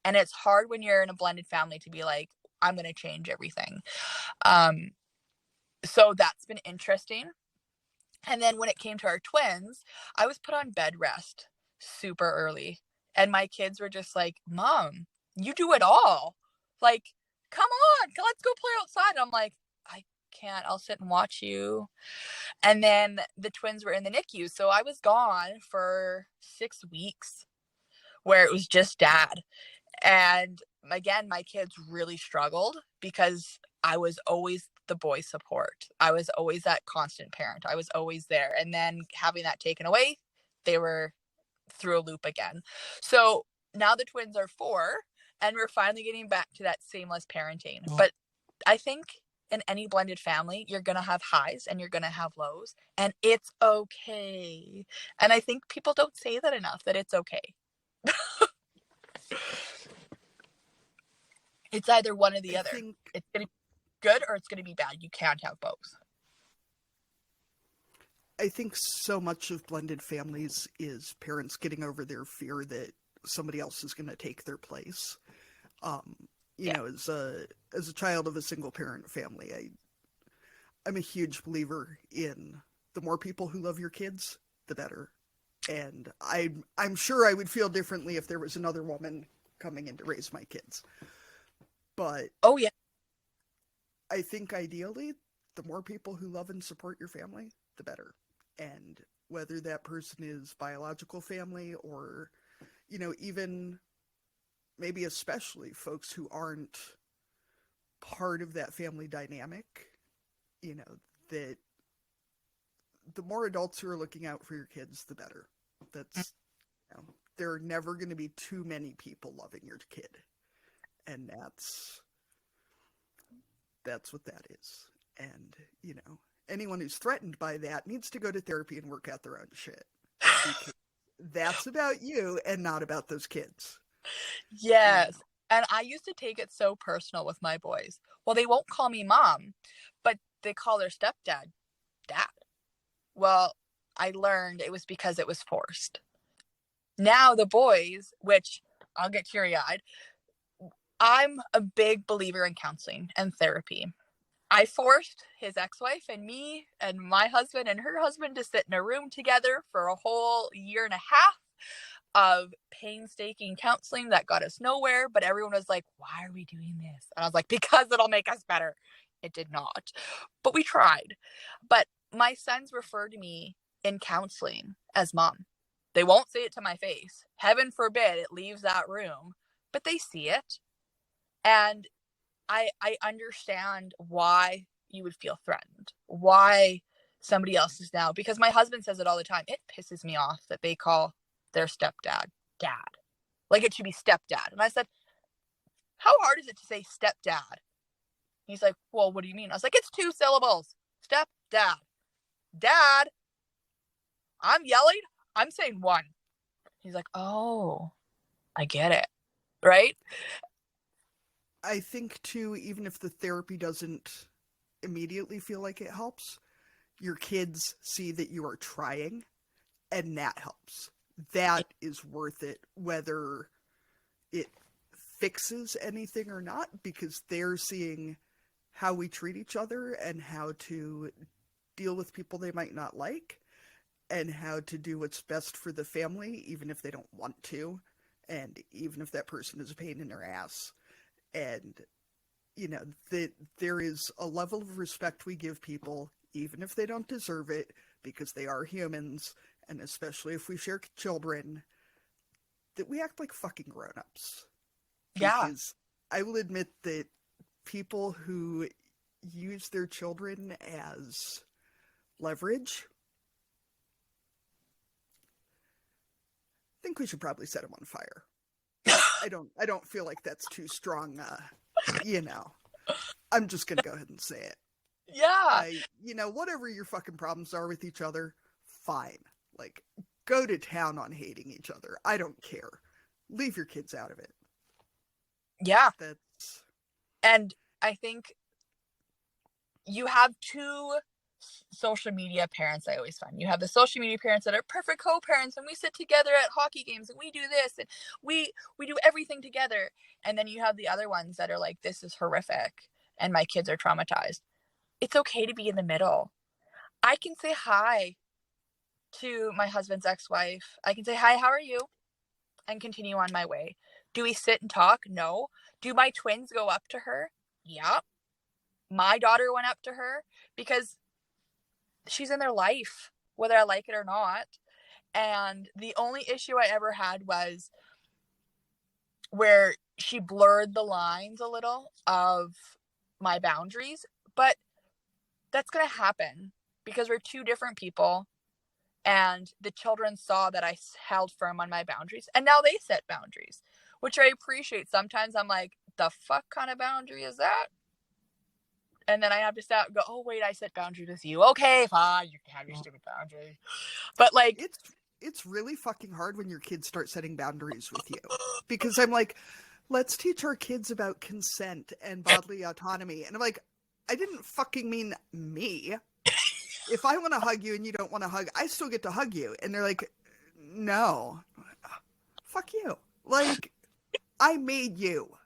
And it's hard when you're in a blended family to be like, I'm going to change everything. So that's been interesting. And then when it came to our twins, I was put on bed rest super early. And my kids were just like, Mom, you do it all. Like, come on, let's go play outside. And I'm like, I can't. I'll sit and watch you. And then the twins were in the NICU. So I was gone for 6 weeks where it was just dad. And again, my kids really struggled because I was always the boy support. I was always that constant parent. I was always there. And then having that taken away, they were through a loop again. So now the twins are 4 and we're finally getting back to that seamless parenting. But I think in any blended family, you're going to have highs and you're going to have lows, and it's okay. And I think people don't say that enough, that it's okay. It's either one or the other. It's going to be good or it's going to be bad. You can't have both. I think so much of blended families is parents getting over their fear that somebody else is going to take their place. You know, as a child of a single parent family, I'm a huge believer in the more people who love your kids, the better. And I'm sure I would feel differently if there was another woman coming in to raise my kids. But oh yeah, I think ideally, the more people who love and support your family, the better. And whether that person is biological family or, even maybe especially folks who aren't part of that family dynamic, that the more adults who are looking out for your kids, the better. That's, there are never going to be too many people loving your kid. And that's what that is. And, anyone who's threatened by that needs to go to therapy and work out their own shit. Because that's about you and not about those kids. Yes. And I used to take it so personal with my boys. Well, they won't call me mom, but they call their stepdad dad. Well, I learned it was because it was forced. Now the boys, which I'll get teary-eyed, I'm a big believer in counseling and therapy. I forced his ex-wife and me and my husband and her husband to sit in a room together for a whole year and a half of painstaking counseling that got us nowhere. But everyone was like, why are we doing this? And I was like, because it'll make us better. It did not. But we tried. But my sons refer to me in counseling as mom. They won't say it to my face. Heaven forbid it leaves that room. But they see it. And I understand why you would feel threatened, why somebody else is now, because my husband says it all the time. It pisses me off that they call their stepdad dad. Like it should be stepdad. And I said, how hard is it to say stepdad? He's like, well, what do you mean? I was like, it's 2 syllables. Stepdad. Dad. I'm yelling. I'm saying 1. He's like, oh, I get it. Right? I think, too, even if the therapy doesn't immediately feel like it helps, your kids see that you are trying, and that helps. That is worth it, whether it fixes anything or not, because they're seeing how we treat each other and how to deal with people they might not like. and how to do what's best for the family, even if they don't want to, and even if that person is a pain in their ass. And, you know, that there is a level of respect we give people, even if they don't deserve it, because they are humans, and especially if we share children, that we act like fucking grown-ups. Yeah. Because I will admit that people who use their children as leverage, I think we should probably set them on fire. I don't feel like that's too strong, you know. I'm just gonna go ahead and say it. Yeah. You know, whatever your fucking problems are with each other, fine. Like, go to town on hating each other. I don't care. Leave your kids out of it. Yeah. That's... And I think you have two social media parents I always find. You have the social media parents that are perfect co-parents, and we sit together at hockey games and we do this and we do everything together. And then you have the other ones that are like, this is horrific and my kids are traumatized. It's okay to be in the middle. I can say hi to my husband's ex-wife. I can say, hi, how are you? And continue on my way. Do we sit and talk? No. Do my twins go up to her? Yeah. My daughter went up to her because she's in their life, whether I like it or not. And the only issue I ever had was where she blurred the lines a little of my boundaries. But that's going to happen because we're two different people. And the children saw that I held firm on my boundaries. And now they set boundaries, which I appreciate. Sometimes I'm like, the fuck kind of boundary is that? And then I have to stop and go, oh, wait, I set boundaries with you. Okay, fine, you can have your stupid boundary. But, like... It's really fucking hard when your kids start setting boundaries with you. Because I'm like, let's teach our kids about consent and bodily autonomy. And I'm like, I didn't fucking mean me. If I want to hug you and you don't want to hug, I still get to hug you. And they're like, no. Fuck you. Like, I made you.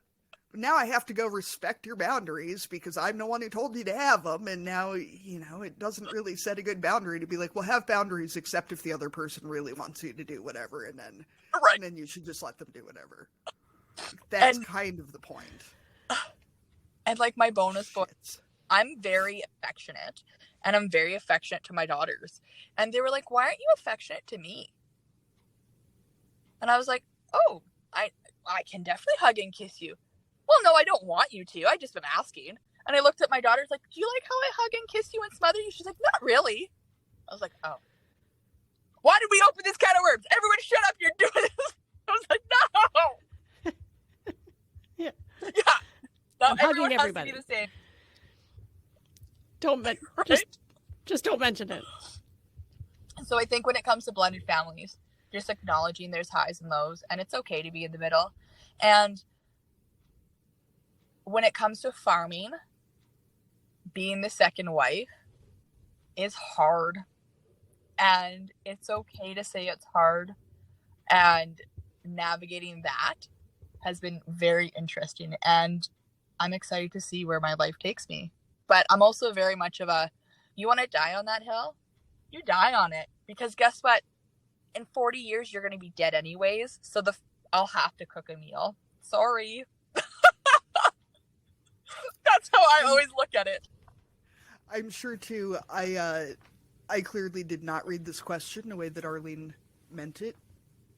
Now I have to go respect your boundaries because I'm the one who told you to have them. And now, you know, it doesn't really set a good boundary to be like, well, have boundaries except if the other person really wants you to do whatever. And then you should just let them do whatever. That's kind of the point. And like my bonus boy, I'm very affectionate. And I'm very affectionate to my daughters. And they were like, why aren't you affectionate to me? And I was like, oh, I can definitely hug and kiss you. Well, no, I don't want you to. I just been asking. And I looked at my daughters like, do you like how I hug and kiss you and smother you? She's like, not really. I was like, oh. Why did we open this can of worms? Everyone shut up, you're doing this. I was like, no. Yeah. Yeah. No, I'm hugging everyone everybody. has to be the same. Just don't mention it. So I think when it comes to blended families, just acknowledging there's highs and lows, and it's okay to be in the middle. And when it comes to farming, being the second wife is hard. And it's okay to say it's hard. And navigating that has been very interesting. And I'm excited to see where my life takes me. But I'm also very much of a, you want to die on that hill? You die on it. Because guess what? In 40 years, you're going to be dead anyways. So I'll have to cook a meal. Sorry. That's how I always look at it. I'm sure, too, I clearly did not read this question the way that Arlene meant it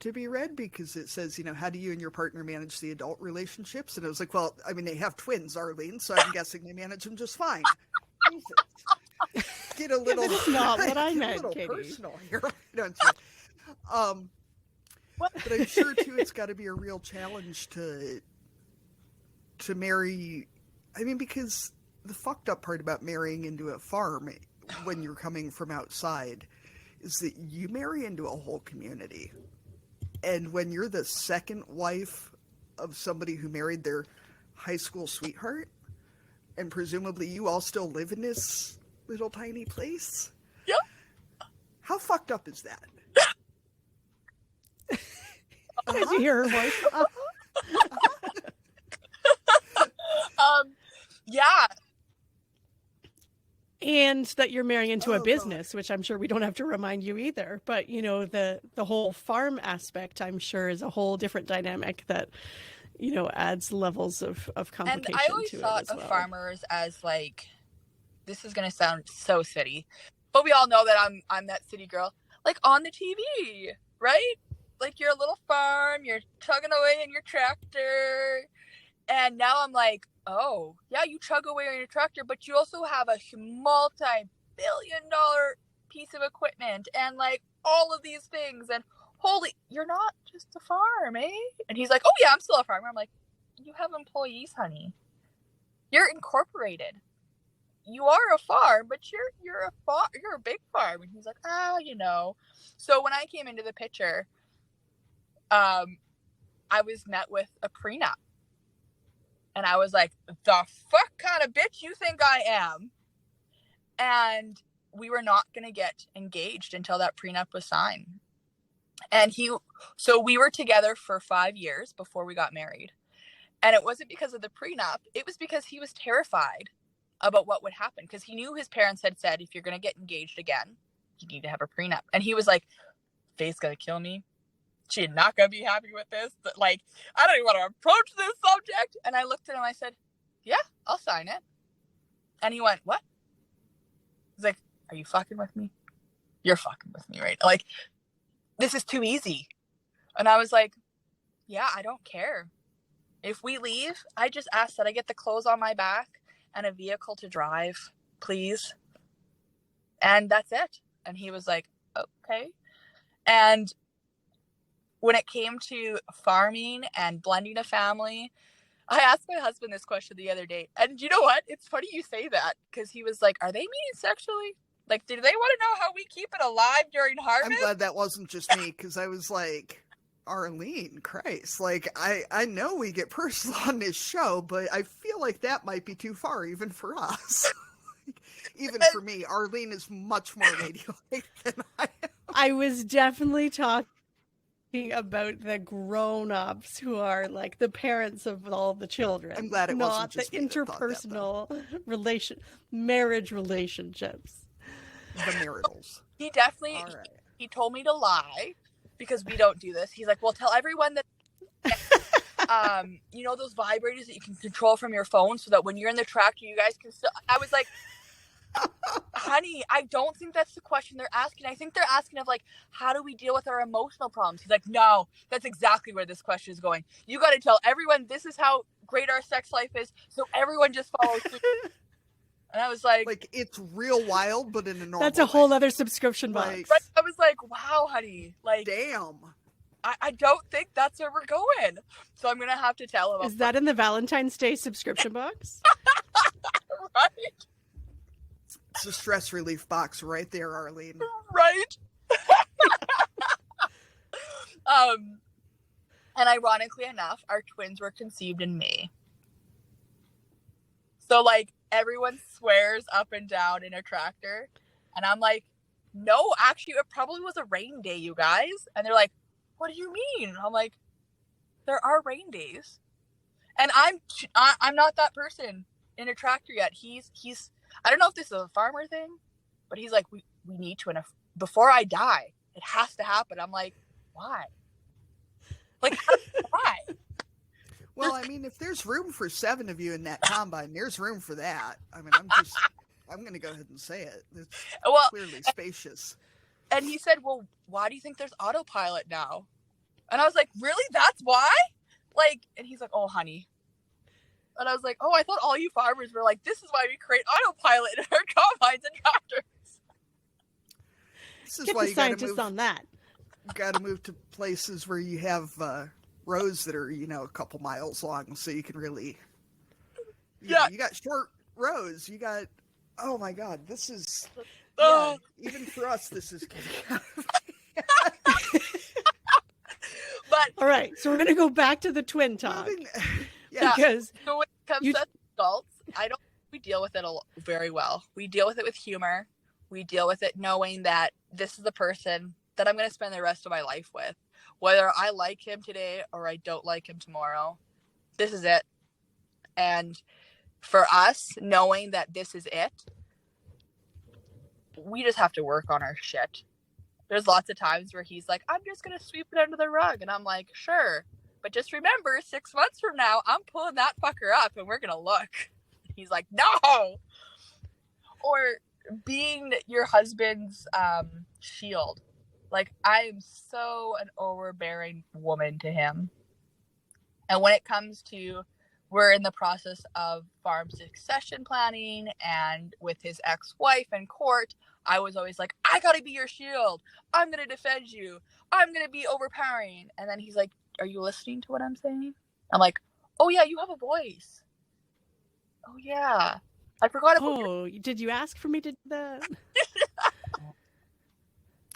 to be read, because it says, you know, how do you and your partner manage the adult relationships? And I was like, well, I mean, they have twins, Arlene, so I'm guessing they manage them just fine. Get a little... Yeah, that's not what I meant, a little Katie. personal here, don't you? But I'm sure, too, it's got to be a real challenge to marry... I mean, because the fucked up part about marrying into a farm when you're coming from outside is that you marry into a whole community. And when you're the second wife of somebody who married their high school sweetheart, and presumably you all still live in this little tiny place. Yep. How fucked up is that? Did you hear her voice? Yeah. And that you're marrying into a Oh, God. business, which I'm sure we don't have to remind you either. But, you know, the whole farm aspect, I'm sure, is a whole different dynamic that, you know, adds levels of And complication I always to it thought as of well. farmers as like, this is gonna sound so city, but we all know that I'm that city girl, like on the TV, right? Like you're a little farm, you're chugging away in your tractor, and now I'm like, oh yeah, you chug away on your tractor, but you also have a multi-billion-dollar piece of equipment and like all of these things, and holy, you're not just a farm, eh? And he's like, oh yeah, I'm still a farmer. I'm like, you have employees, honey. You're incorporated. You are a farm, but you're a big farm. And he's like, you know. So when I came into the picture, I was met with a prenup. And I was like, the fuck kind of bitch you think I am? And we were not going to get engaged until that prenup was signed. And so we were together for 5 years before we got married. And it wasn't because of the prenup. It was because he was terrified about what would happen. Because he knew his parents had said, if you're going to get engaged again, you need to have a prenup. And he was like, Faith's going to kill me. She's not going to be happy with this. Like, I don't even want to approach this subject. And I looked at him, I said, yeah, I'll sign it. And he went, what? He's like, are you fucking with me? You're fucking with me, right? Like, this is too easy. And I was like, yeah, I don't care. If we leave, I just ask that I get the clothes on my back and a vehicle to drive, please. And that's it. And he was like, okay. And when it came to farming and blending a family, I asked my husband this question the other day. And you know what? It's funny you say that, because he was like, are they meeting sexually? Like, do they want to know how we keep it alive during harvest? I'm glad that wasn't just me, because I was like, Arlene, Christ. Like, I know we get personal on this show, but I feel like that might be too far even for us. Even for me, Arlene is much more ladylike than I am. I was definitely talking about the grown-ups who are like the parents of all the children. I'm glad it wasn't not just the me that thought that, interpersonal marriage relationships. The maritals. He definitely, All right. he told me to lie, because we don't do this. He's like, well, tell everyone that, you know, those vibrators that you can control from your phone so that when you're in the tractor, you guys can still, I was like, honey, I don't think that's the question they're asking. I think they're asking of like, how do we deal with our emotional problems? He's like, no, that's exactly where this question is going. You got to tell everyone this is how great our sex life is, so everyone just follows suit. And I was like, it's real wild, but in a normal That's a whole way. other subscription box. Like, right? I was like, wow, honey, like, damn. I don't think that's where we're going. So I'm gonna have to tell him. Is that in the Valentine's Day subscription box? Right? It's a stress relief box right there, Arlene. Right? And ironically enough, our twins were conceived in May. So like everyone swears up and down in a tractor, and I'm like, no, actually it probably was a rain day, you guys. And they're like, what do you mean? I'm like, there are rain days. And I'm not that person in a tractor yet. He's I don't know if this is a farmer thing, but he's like, we need to, and before I die, it has to happen. I'm like, why? Like, why? Well, I mean, if there's room for 7 of you in that combine, there's room for that. I mean, I'm going to go ahead and say it. It's clearly spacious. And he said, well, why do you think there's autopilot now? And I was like, really? That's why? Like, and he's like, oh, honey. And I was like, oh, I thought all you farmers were like, this is why we create autopilot in our combines and tractors. This is Get why the you got to scientists move. on that. You got to move to places where you have rows that are, a couple miles long, so you can really. You got short rows. You got. Oh my God, this is. Yeah, even for us, this is getting. But all right, so we're gonna go back to the twin talk. Because so when it comes to adults, we deal with it very well. We deal with it with humor. We deal with it knowing that this is the person that I'm going to spend the rest of my life with. Whether I like him today or I don't like him tomorrow, this is it. And for us, knowing that this is it, we just have to work on our shit. There's lots of times where he's like, I'm just going to sweep it under the rug. And I'm like, sure. But just remember, 6 months from now, I'm pulling that fucker up and we're going to look. He's like, no. Or being your husband's shield. Like, I am so an overbearing woman to him. And when it comes to, we're in the process of farm succession planning and with his ex-wife and court, I was always like, I gotta be your shield. I'm gonna defend you. I'm gonna be overpowering. And then he's like, are you listening to what I'm saying? I'm like, oh yeah, you have a voice. Oh yeah. I forgot about Oh, did you ask for me to do that?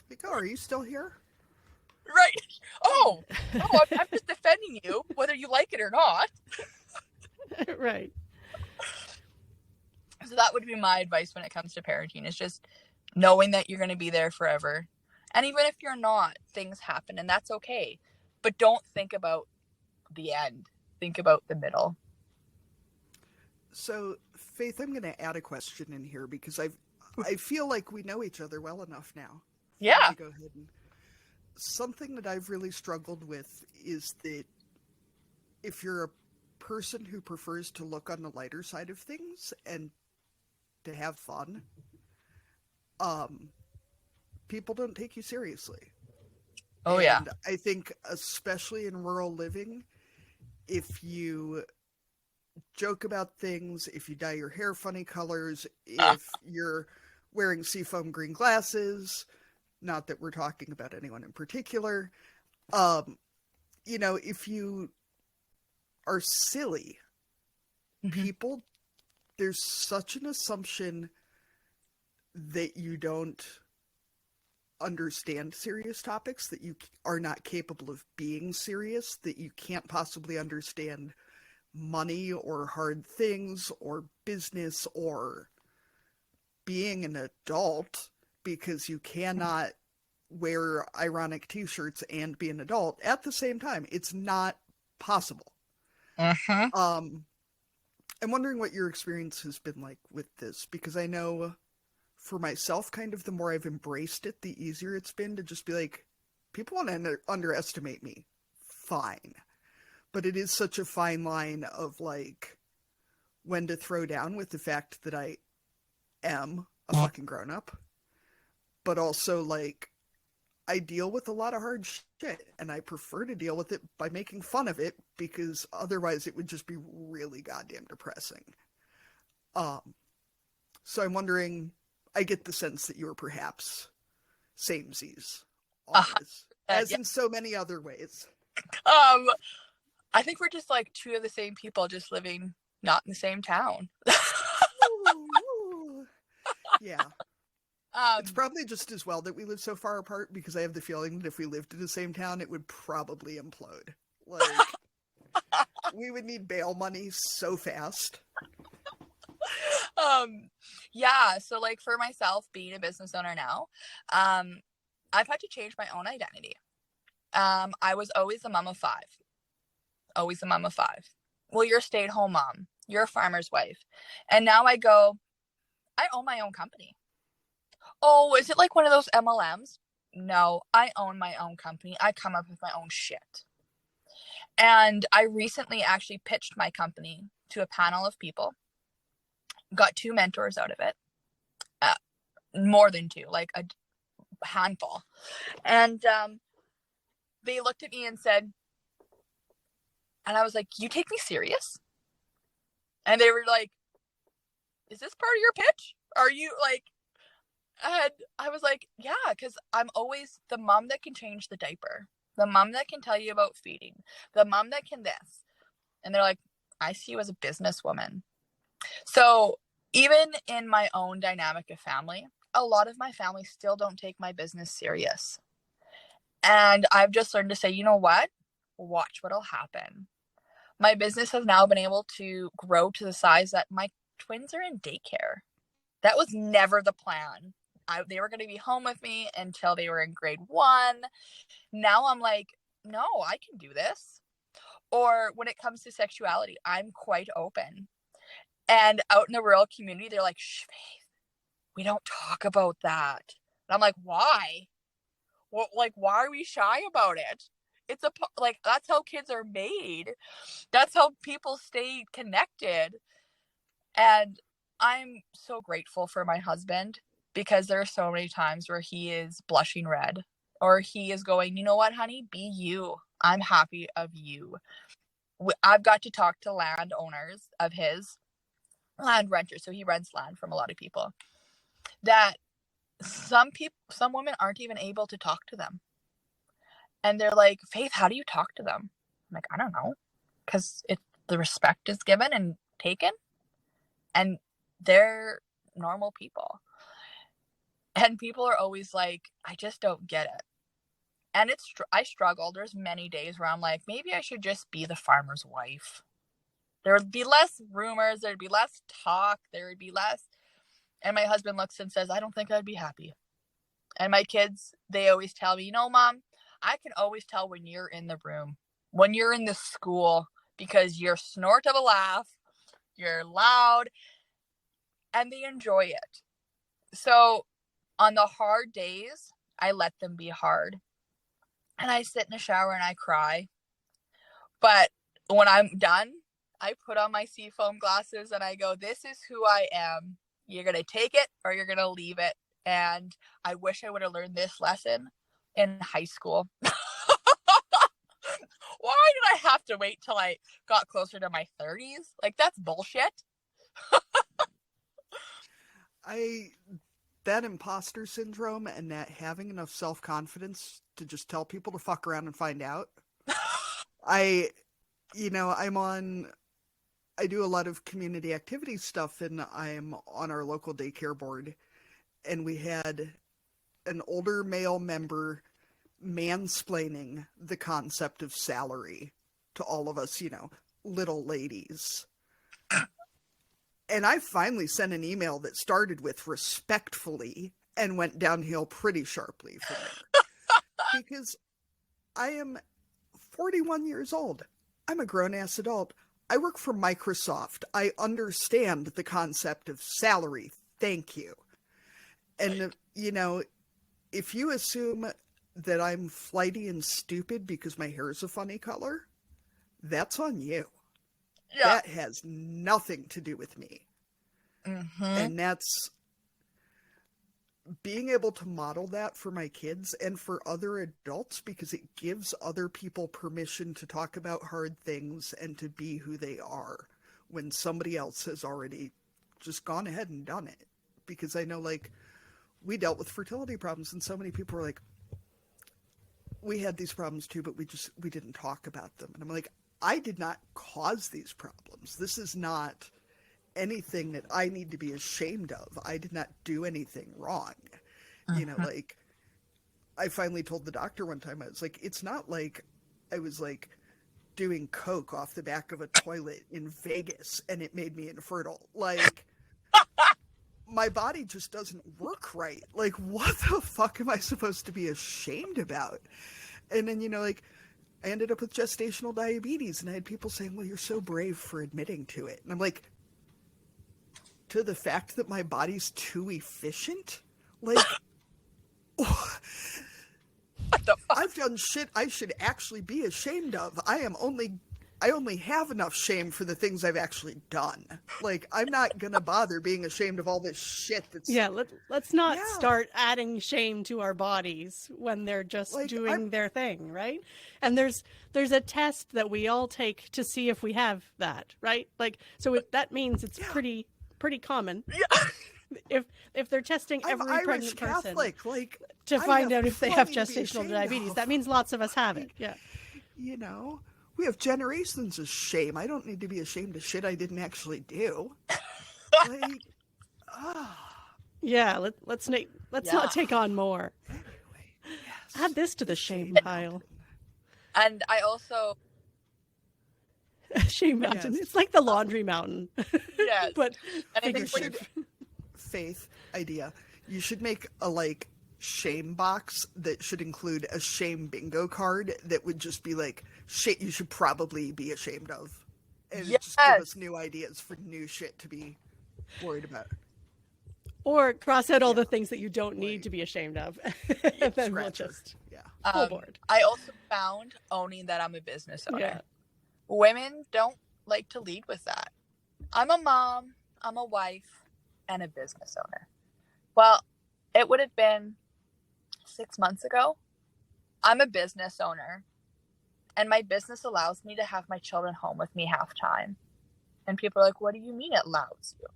Like, oh, are you still here? Right. Oh, I'm just defending you, whether you like it or not. Right. So that would be my advice when it comes to parenting, is just knowing that you're going to be there forever. And even if you're not, things happen, and that's okay. But don't think about the end. Think about the middle. So, Faith, I'm going to add a question in here because I feel like we know each other well enough now. Yeah. Go ahead and something that I've really struggled with is that if you're a person who prefers to look on the lighter side of things and to have fun, people don't take you seriously. Oh, yeah. And I think especially in rural living, if you joke about things, if you dye your hair funny colors, if you're wearing seafoam green glasses, not that we're talking about anyone in particular, you know, if you are silly, people, there's such an assumption that you don't understand serious topics, that you are not capable of being serious, that you can't possibly understand money or hard things or business or being an adult, because you cannot wear ironic t-shirts and be an adult at the same time. It's not possible. I'm wondering what your experience has been like with this, because I know for myself, kind of the more I've embraced it, the easier it's been to just be like, people want to underestimate me. Fine. But it is such a fine line of like when to throw down with the fact that I am a fucking grown-up, but also like I deal with a lot of hard shit, and I prefer to deal with it by making fun of it, because otherwise it would just be really goddamn depressing. So I'm wondering, I get the sense that you were perhaps samesies on this, as in so many other ways. I think we're just like two of the same people, just living not in the same town. Ooh. Yeah. It's probably just as well that we live so far apart, because I have the feeling that if we lived in the same town, it would probably implode. Like, we would need bail money so fast. Yeah, so like for myself, being a business owner now, I've had to change my own identity. I was always a mom of five. Always a mom of five. Well, you're a stay-at-home mom. You're a farmer's wife. And now I own my own company. Oh, is it like one of those MLMs? No, I own my own company. I come up with my own shit. And I recently actually pitched my company to a panel of people. Got 2 mentors out of it. More than 2, like a handful. And they looked at me and said, and I was like, you take me serious? And they were like, is this part of your pitch? Are you like, and I was like, yeah, because I'm always the mom that can change the diaper, the mom that can tell you about feeding, the mom that can this. And they're like, I see you as a businesswoman. So even in my own dynamic of family, a lot of my family still don't take my business serious. And I've just learned to say, you know what? Watch what'll happen. My business has now been able to grow to the size that my twins are in daycare. That was never the plan. They were going to be home with me until they were in grade 1. Now I'm like, no, I can do this. Or when it comes to sexuality, I'm quite open. And out in the rural community, they're like, shh, Faith, we don't talk about that. And I'm like, why? Well, like, why are we shy about it? It's like, that's how kids are made. That's how people stay connected. And I'm so grateful for my husband, because there are so many times where he is blushing red, or he is going, you know what, honey, be you. I'm happy of you. I've got to talk to landowners of his, land renters. So he rents land from a lot of people, that some women aren't even able to talk to them. And they're like, Faith, how do you talk to them? I'm like, I don't know. Because the respect is given and taken. And they're normal people. And people are always like, I just don't get it. And I struggle. There's many days where I'm like, maybe I should just be the farmer's wife. There would be less rumors. There'd be less talk. There would be less. And my husband looks and says, I don't think I'd be happy. And my kids, they always tell me, Mom, I can always tell when you're in the room, when you're in the school, because you're snort of a laugh, you're loud, and they enjoy it. So on the hard days, I let them be hard. And I sit in the shower and I cry. But when I'm done, I put on my seafoam glasses and I go, this is who I am. You're going to take it or you're going to leave it. And I wish I would have learned this lesson in high school. Why did I have to wait till I got closer to my 30s? Like, that's bullshit. That imposter syndrome and that having enough self-confidence to just tell people to fuck around and find out. I do a lot of community activity stuff, and I'm on our local daycare board, and we had an older male member mansplaining the concept of salary to all of us, little ladies. And I finally sent an email that started with respectfully and went downhill pretty sharply from there. Because I am 41 years old. I'm a grown-ass adult. I work for Microsoft. I understand the concept of salary. Thank you. And, if you assume that I'm flighty and stupid because my hair is a funny color, that's on you. Yeah. That has nothing to do with me. Mm-hmm. And that's being able to model that for my kids and for other adults, because it gives other people permission to talk about hard things and to be who they are when somebody else has already just gone ahead and done it. Because I know, we dealt with fertility problems, and so many people were like, we had these problems too, but we didn't talk about them. And I'm like, I did not cause these problems. This is not anything that I need to be ashamed of. I did not do anything wrong. I finally told the doctor one time, I was like, it's not like I was doing coke off the back of a toilet in Vegas and it made me infertile. My body just doesn't work right. What the fuck am I supposed to be ashamed about? And then, I ended up with gestational diabetes, and I had people saying, well, you're so brave for admitting to it. And I'm like, to the fact that my body's too efficient? What the fuck? I've done shit I should actually be ashamed of. I only have enough shame for the things I've actually done. I'm not gonna bother being ashamed of all this shit that's... Yeah, let's not start adding shame to our bodies when they're just doing their thing, right? And there's a test that we all take to see if we have that, right? That means it's pretty common. Yeah. If they're testing I'm every Irish pregnant Catholic, person to find out if they have gestational diabetes, that means lots of us have it. Yeah. We have generations of shame. I don't need to be ashamed of shit I didn't actually do. Yeah, let's not take on more. Anyway, yes. Add this to the shame pile. And I also... Shame mountain. Yes. It's like the laundry mountain. Yes. But and I think Faith, idea. You should make a shame box that should include a shame bingo card that would just be shit you should probably be ashamed of. And just give us new ideas for new shit to be worried about. Or cross out all Yeah. the things that you don't need Like, to be ashamed of. And then we'll Scratcher. just Yeah. full board. I also found owning that I'm a business owner. Yeah. Women don't like to lead with that. I'm a mom, I'm a wife, and a business owner. Well, it would have been 6 months ago. I'm a business owner, and my business allows me to have my children home with me half time. And people are like, what do you mean it allows you?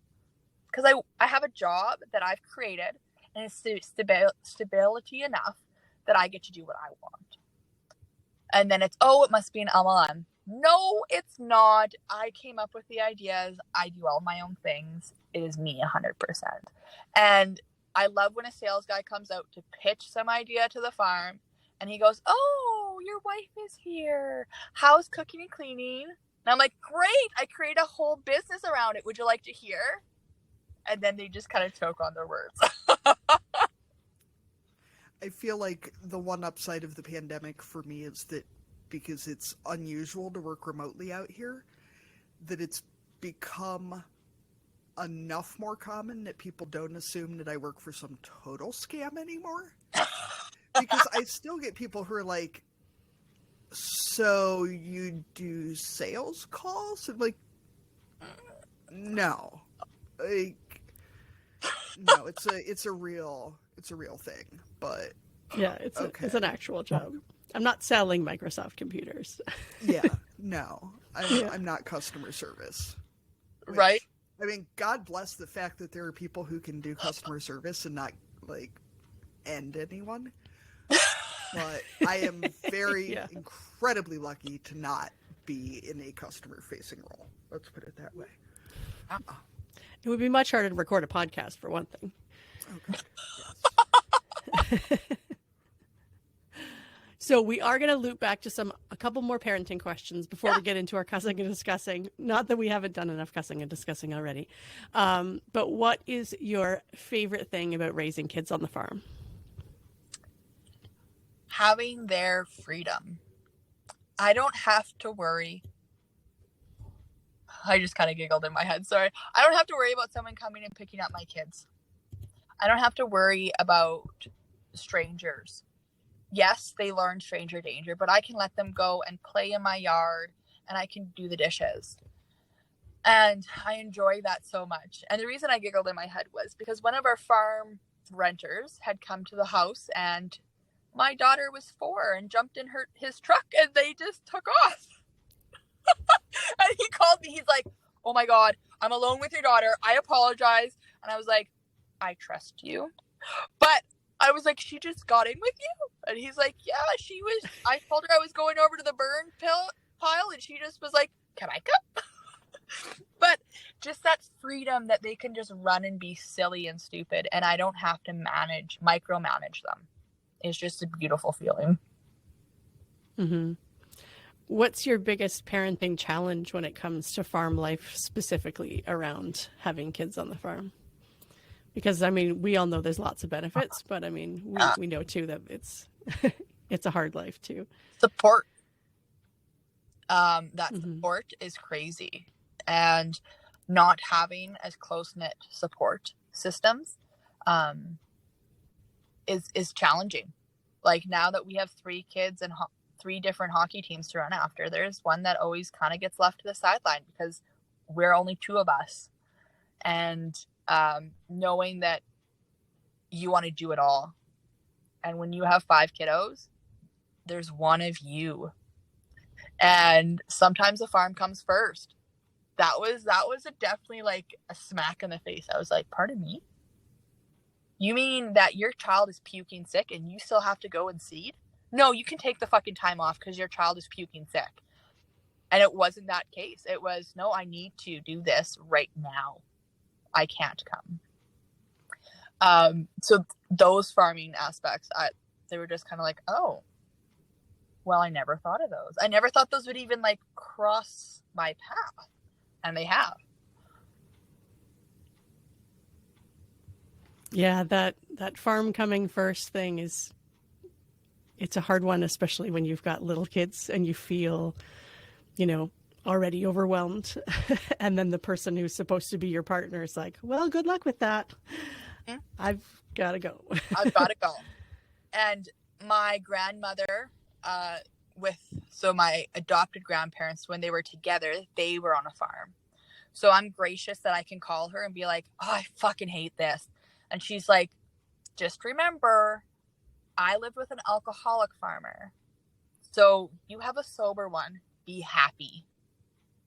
Because I have a job that I've created, and it's stability enough that I get to do what I want. And then it's, it must be an MLM. No, it's not. I came up with the ideas. I do all my own things. It is me 100%. And I love when a sales guy comes out to pitch some idea to the farm, and he goes, oh, your wife is here. How's cooking and cleaning? And I'm like, great. I create a whole business around it. Would you like to hear? And then they just kind of choke on their words. I feel like the one upside of the pandemic for me is that because it's unusual to work remotely out here, that it's become enough more common that people don't assume that I work for some total scam anymore. Because I still get people who are like, so you do sales calls? I'm like, no. Like, no, it's a real thing, but Yeah, it's an actual job. I'm not selling Microsoft computers. yeah, no, I'm not customer service. Which, right? I mean, God bless the fact that there are people who can do customer service and not like end anyone. But I am very incredibly lucky to not be in a customer facing role. Let's put it that way. It would be much harder to record a podcast, for one thing. Okay. Yes. So we are going to loop back to a couple more parenting questions before we get into our cussing and discussing. Not that we haven't done enough cussing and discussing already. But what is your favorite thing about raising kids on the farm? Having their freedom. I don't have to worry. I just kind of giggled in my head. Sorry. I don't have to worry about someone coming and picking up my kids. I don't have to worry about strangers. Yes, they learn stranger danger, but I can let them go and play in my yard, and I can do the dishes. And I enjoy that so much. And the reason I giggled in my head was because one of our farm renters had come to the house, and my daughter was 4 and jumped in his truck, and they just took off. And he called me. He's like, oh my God, I'm alone with your daughter. I apologize. And I was like, I trust you. But I was like, she just got in with you? And he's like, yeah, she was. I told her I was going over to the burn pile, and she just was like, can I come? But just that freedom that they can just run and be silly and stupid, and I don't have to micromanage them. It's just a beautiful feeling. Mm-hmm. What's your biggest parenting challenge when it comes to farm life, specifically around having kids on the farm? Because, I mean, we all know there's lots of benefits, but, I mean, we know, too, that it's it's a hard life, too. Support. That support is crazy. And not having as close-knit support systems is challenging. Like, now that we have 3 kids and 3 different hockey teams to run after, there's one that always kind of gets left to the sideline because we're only 2 of us. And knowing that you want to do it all. And when you have 5 kiddos, there's one of you. And sometimes the farm comes first. That was definitely like a smack in the face. I was like, pardon me? You mean that your child is puking sick and you still have to go and seed? No, you can take the fucking time off because your child is puking sick. And it wasn't that case. It was, no, I need to do this right now. I can't come. So those farming aspects, they were just kind of like, oh, well, I never thought of those. I never thought those would even like cross my path. And they have. Yeah, that farm coming first thing it's a hard one, especially when you've got little kids and you feel, already overwhelmed. And then the person who's supposed to be your partner is like, well, good luck with that. I've got to go. I've got to go. And my grandmother, so my adopted grandparents, when they were together, they were on a farm. So I'm gracious that I can call her and be like, oh, I fucking hate this. And she's like, just remember, I lived with an alcoholic farmer. So you have a sober one. Be happy.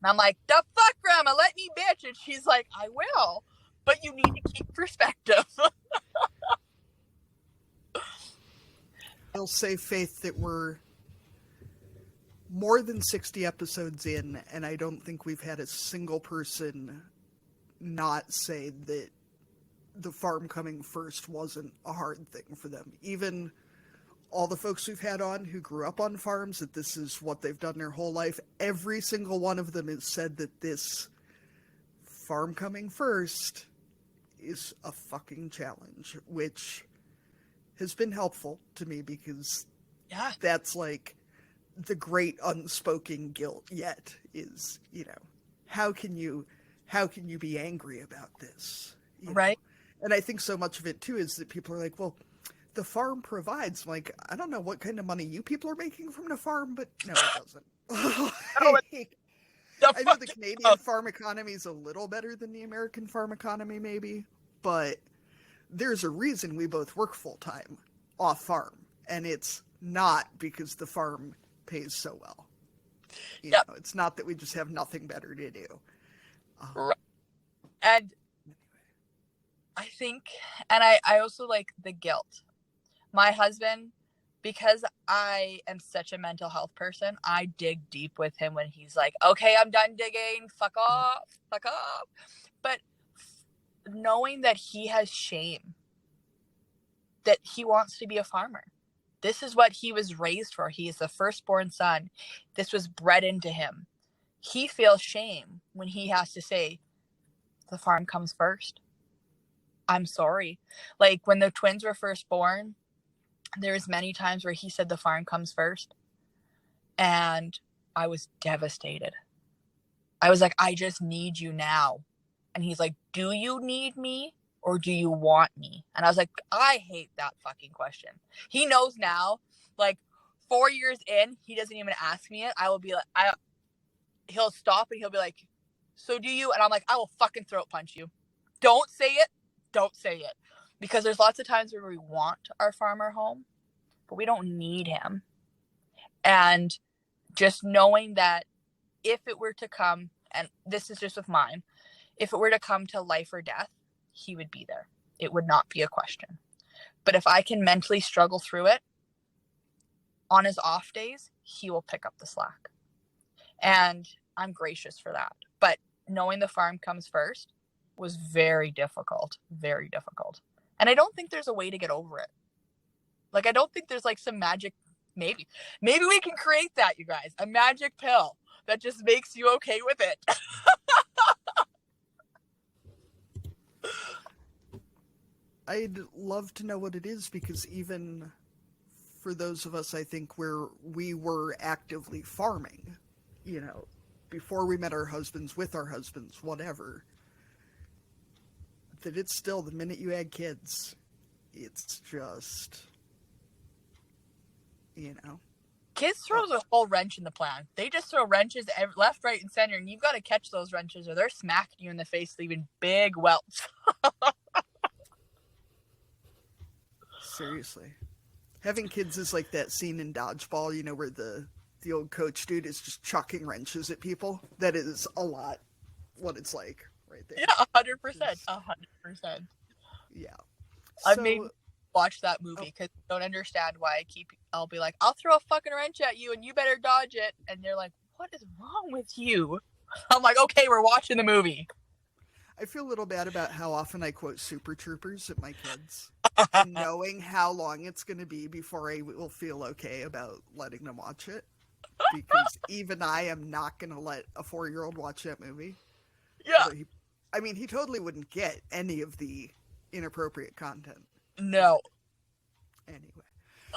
And I'm like, the fuck, Grandma, let me bitch. And she's like, I will. But you need to keep perspective. I'll say, Faith, that we're more than 60 episodes in, and I don't think we've had a single person not say that the farm coming first wasn't a hard thing for them. Even all the folks we've had on who grew up on farms, that this is what they've done their whole life, every single one of them has said that this farm coming first is a fucking challenge, which has been helpful to me because that's like the great unspoken guilt yet is, how can you be angry about this? Right. And I think so much of it too is that people are like, well, the farm provides. I'm like, I don't know what kind of money you people are making from the farm, but no, it doesn't. I know the Canadian farm economy is a little better than the American farm economy, maybe, but there's a reason we both work full-time off farm, and it's not because the farm pays so well. You know, it's not that we just have nothing better to do. Right. And I think, and I also like the guilt. My husband, because I am such a mental health person, I dig deep with him when he's like, okay, I'm done digging, fuck off. But knowing that he has shame, that he wants to be a farmer. This is what he was raised for. He is the firstborn son. This was bred into him. He feels shame when he has to say, the farm comes first. I'm sorry. Like when the twins were first born, there was many times where he said the farm comes first. And I was devastated. I was like, I just need you now. And he's like, do you need me or do you want me? And I was like, I hate that fucking question. He knows now, like 4 years in, he doesn't even ask me it. I will be like, he'll stop and he'll be like, so do you? And I'm like, I will fucking throat punch you. Don't say it. Don't say it. Because there's lots of times where we want our farmer home, but we don't need him. And just knowing that if it were to come, and this is just with mine, if it were to come to life or death, he would be there. It would not be a question. But if I can mentally struggle through it, on his off days, he will pick up the slack. And I'm gracious for that. But knowing the farm comes first was very difficult, very difficult. And I don't think there's a way to get over it. Like, I don't think there's like some magic, maybe we can create that, you guys, a magic pill that just makes you okay with it. I'd love to know what it is, because even for those of us, I think, where we were actively farming, before we met our husbands, with our husbands, whatever, that it's still, the minute you add kids, it's just, Kids throws a whole wrench in the plan. They just throw wrenches left, right, and center, and you've got to catch those wrenches or they're smacking you in the face, leaving big welts. Seriously. Having kids is like that scene in Dodgeball, where the old coach dude is just chucking wrenches at people. That is a lot what it's like right there. Yeah, 100%. 100%. Yeah. I made watch that movie because I don't understand why I'll be like, I'll throw a fucking wrench at you and you better dodge it. And they're like, what is wrong with you? I'm like, okay, we're watching the movie. I feel a little bad about how often I quote Super Troopers at my kids, and knowing how long it's going to be before I will feel okay about letting them watch it, because even I am not going to let a 4-year-old watch that movie. Yeah. He totally wouldn't get any of the inappropriate content. No. Anyway,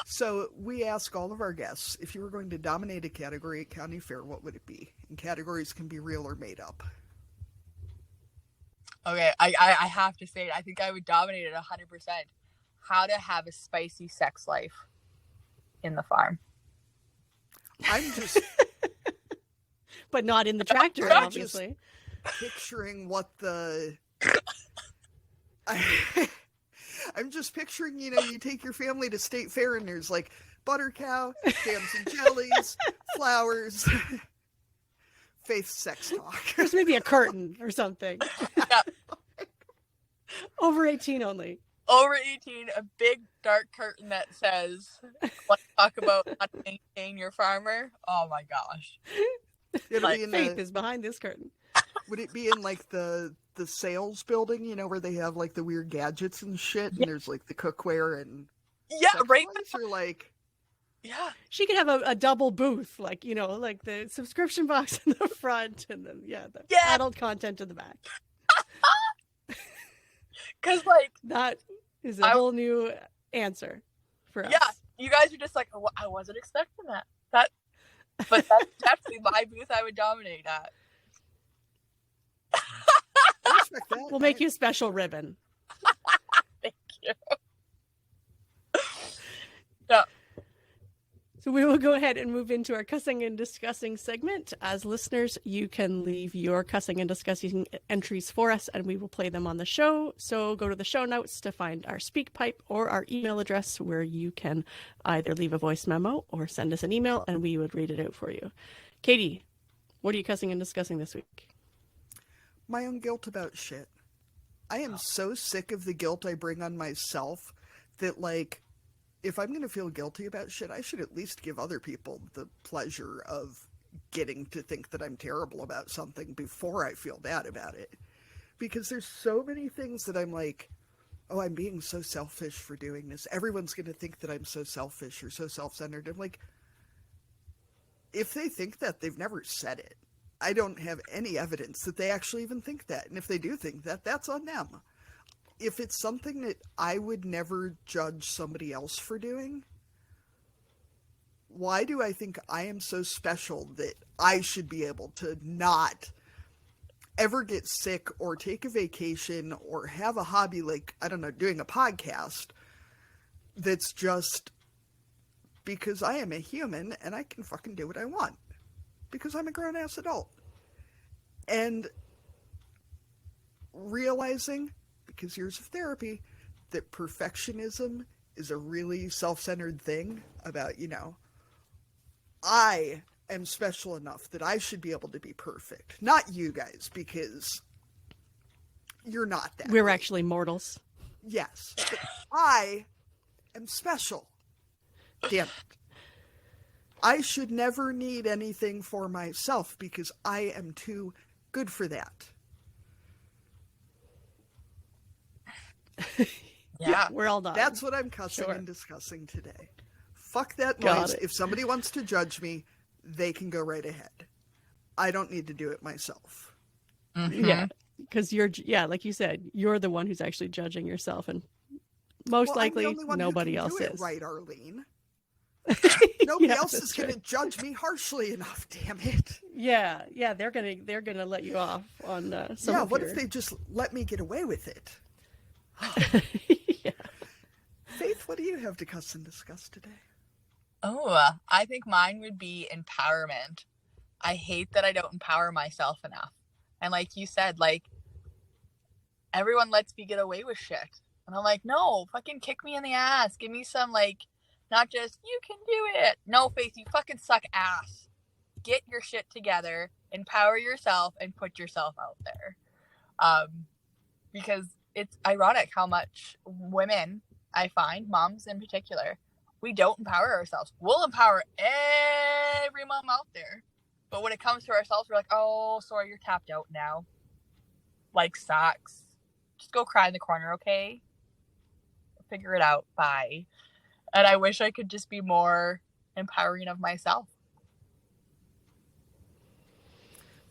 so we ask all of our guests, if you were going to dominate a category at County Fair, what would it be? And categories can be real or made up. Okay, I have to say it. I think I would dominate it 100%. How to have a spicy sex life in the farm. I'm just But not in the tractor, I'm obviously. picturing what the I'm just picturing, you take your family to State Fair and there's like butter cow, jams and jellies, flowers, Faith sex talk. There's maybe a curtain or something. Yeah. Over 18 only. Over 18, a big dark curtain that says, "Want to talk about how to maintain your farmer?" Oh my gosh! It'll Like, be in Faith is behind this curtain. would it be in like the sales building, where they have like the weird gadgets and shit, and there's like the cookware and Yeah, sex right. toys, or like Yeah, She could have a double booth, like, like the subscription box in the front and then, the Yeah. adult content in the back. because like, That is a whole new answer for us. yeah, you guys are just like, oh, I wasn't expecting that. But that's definitely my booth. I would dominate at. I respect that. We'll make you a special ribbon. Thank you. Yeah. So we will go ahead and move into our cussing and discussing segment. As listeners, you can leave your cussing and discussing entries for us and we will play them on the show. So go to the show notes to find our speak pipe or our email address where you can either leave a voice memo or send us an email and we would read it out for you. Katie, what are you cussing and discussing this week? My own guilt about shit. I am so sick of the guilt I bring on myself that, like, if I'm going to feel guilty about shit, I should at least give other people the pleasure of getting to think that I'm terrible about something before I feel bad about it. Because there's so many things that I'm like, oh, I'm being so selfish for doing this. Everyone's going to think that I'm so selfish or so self-centered. I'm like, if they think that, they've never said it. I don't have any evidence that they actually even think that. And if they do think that, that's on them. If it's something that I would never judge somebody else for doing, why do I think I am so special that I should be able to not ever get sick or take a vacation or have a hobby like, I don't know, doing a podcast that's just because I am a human and I can fucking do what I want because I'm a grown-ass adult. And realizing, because years of therapy, that perfectionism is a really self-centered thing about, I am special enough that I should be able to be perfect. Not you guys, because you're not that. We're great. actually mortals. Yes. But I am special. Damn it. I should never need anything for myself because I am too good for that. Yeah. We're all done. That's what I'm cussing Sure. and discussing today. Fuck that Got noise. it. If somebody wants to judge me, they can go right ahead. I don't need to do it myself. Mm-hmm. Yeah, because like you said, you're the one who's actually judging yourself, and most Well, likely I'm the only one nobody who can else do it is. right, Arlene. Nobody Yeah, else that's is going to true. judge me harshly enough. Damn it! Yeah, they're gonna let you off on some. Yeah, of what your... if they just let me get away with it? Yeah. Faith, what do you have to cuss and discuss today? Oh, I think mine would be empowerment. I hate that I don't empower myself enough. And like you said, like, everyone lets me get away with shit. And I'm like, no, fucking kick me in the ass. Give me some, like, not just, you can do it. No, Faith, you fucking suck ass. Get your shit together, empower yourself, and put yourself out there. Because it's ironic how much women, I find, moms in particular, we don't empower ourselves. We'll empower every mom out there. But when it comes to ourselves, we're like, oh, sorry, you're tapped out now. Like, sucks. Just go cry in the corner, okay? Figure it out. Bye. And I wish I could just be more empowering of myself.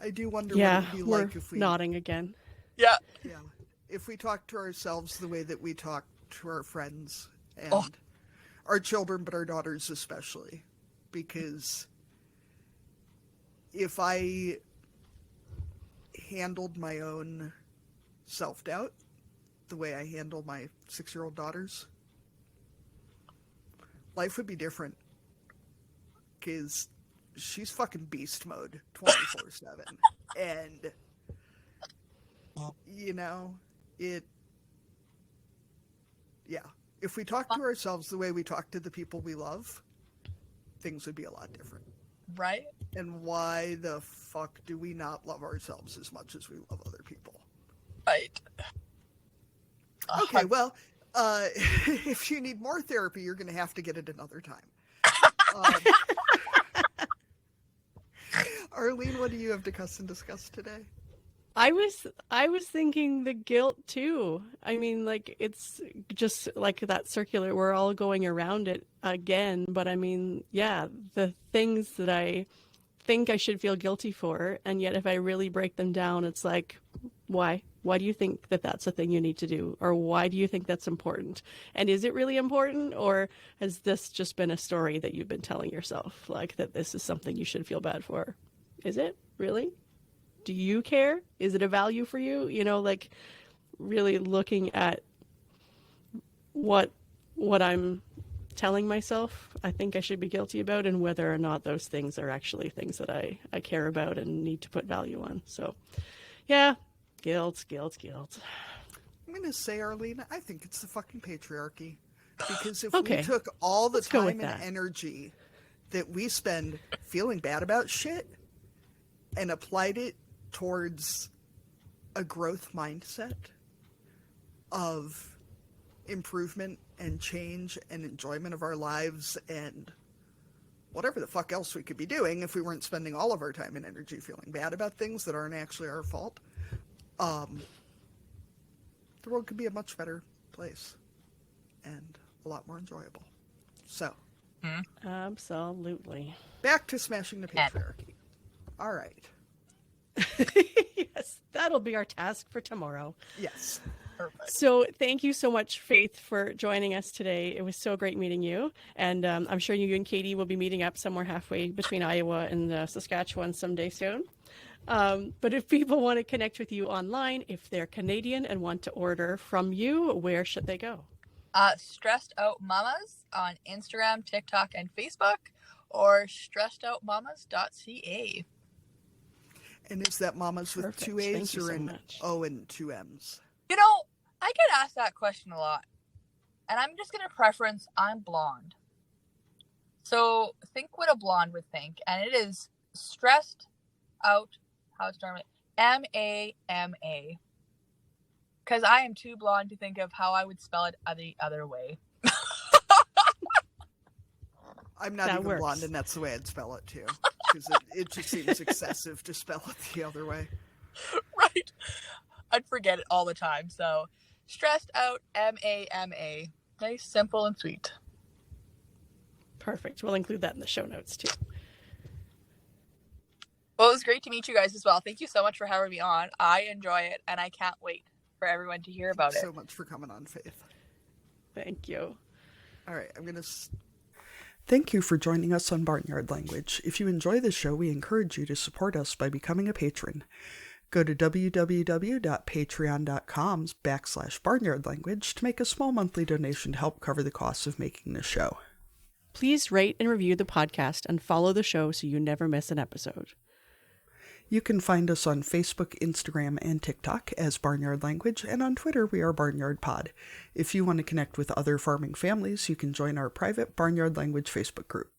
I do wonder Yeah, what it would be we're like if we nodding again. Yeah. Yeah, if we talk to ourselves the way that we talk to our friends and Oh. our children, but our daughters especially, because if I handled my own self-doubt, the way I handle my 6-year-old daughters, life would be different. Because she's fucking beast mode 24/7. And, you know, if we talk to ourselves the way we talk to the people we love, things would be a lot different. Right? And why the fuck do we not love ourselves as much as we love other people? Right. Okay, well, if you need more therapy, you're going to have to get it another time. Arlene, what do you have to cuss and discuss today? I was thinking the guilt too. I mean, like, it's just like that circular, we're all going around it again, but I mean, yeah, the things that I think I should feel guilty for, and yet if I really break them down, it's like, why? Why do you think that that's a thing you need to do? Or why do you think that's important? And is it really important? Or has this just been a story that you've been telling yourself, like that this is something you should feel bad for? Is it really? Do you care? Is it a value for you? You know, like really looking at what I'm telling myself I think I should be guilty about, and whether or not those things are actually things that I care about and need to put value on. So yeah, guilt. I'm going to say, Arlene, I think it's the fucking patriarchy. Because if Okay, we took all the let's go with time and that. energy that we spend feeling bad about shit and applied it towards a growth mindset of improvement and change and enjoyment of our lives and whatever the fuck else we could be doing if we weren't spending all of our time and energy feeling bad about things that aren't actually our fault, the world could be a much better place and a lot more enjoyable. So, Absolutely. back to smashing the patriarchy. All right. Yes, that'll be our task for tomorrow. Yes. Perfect. So thank you so much, Faith, for joining us today. It was so great meeting you. And I'm sure you and Katie will be meeting up somewhere halfway between Iowa and Saskatchewan someday soon. But if people want to connect with you online, if they're Canadian and want to order from you, where should they go? Stressed Out Mamas on Instagram, TikTok, and Facebook, or stressedoutmamas.ca. And is that mamas with Perfect. 2 A's Thank you or so an much. O and 2 M's? You know, I get asked that question a lot. And I'm just going to preference I'm blonde. So think what a blonde would think. And it is stressed out, how it's normally, M-A-M-A. Because I am too blonde to think of how I would spell it the other way. I'm not That even works. blonde, and that's the way I'd spell it too. Because it just seems excessive to spell it the other way. Right? I'd forget it all the time. So stressed out, M-A-M-A. Nice, simple, and sweet. Perfect. We'll include that in the show notes too. Well, it was great to meet you guys as well. Thank you so much for having me on. I enjoy it, and I can't wait for everyone to hear about Thanks it. so much for coming on, Faith. Thank you. All right, I'm going to... Thank you for joining us on Barnyard Language. If you enjoy this show, we encourage you to support us by becoming a patron. Go to www.patreon.com/barnyardlanguage to make a small monthly donation to help cover the costs of making this show. Please rate and review the podcast and follow the show so you never miss an episode. You can find us on Facebook, Instagram, and TikTok as Barnyard Language, and on Twitter we are Barnyard Pod. If you want to connect with other farming families, you can join our private Barnyard Language Facebook group.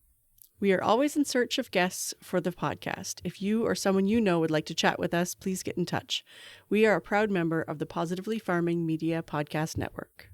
We are always in search of guests for the podcast. If you or someone you know would like to chat with us, please get in touch. We are a proud member of the Positively Farming Media Podcast Network.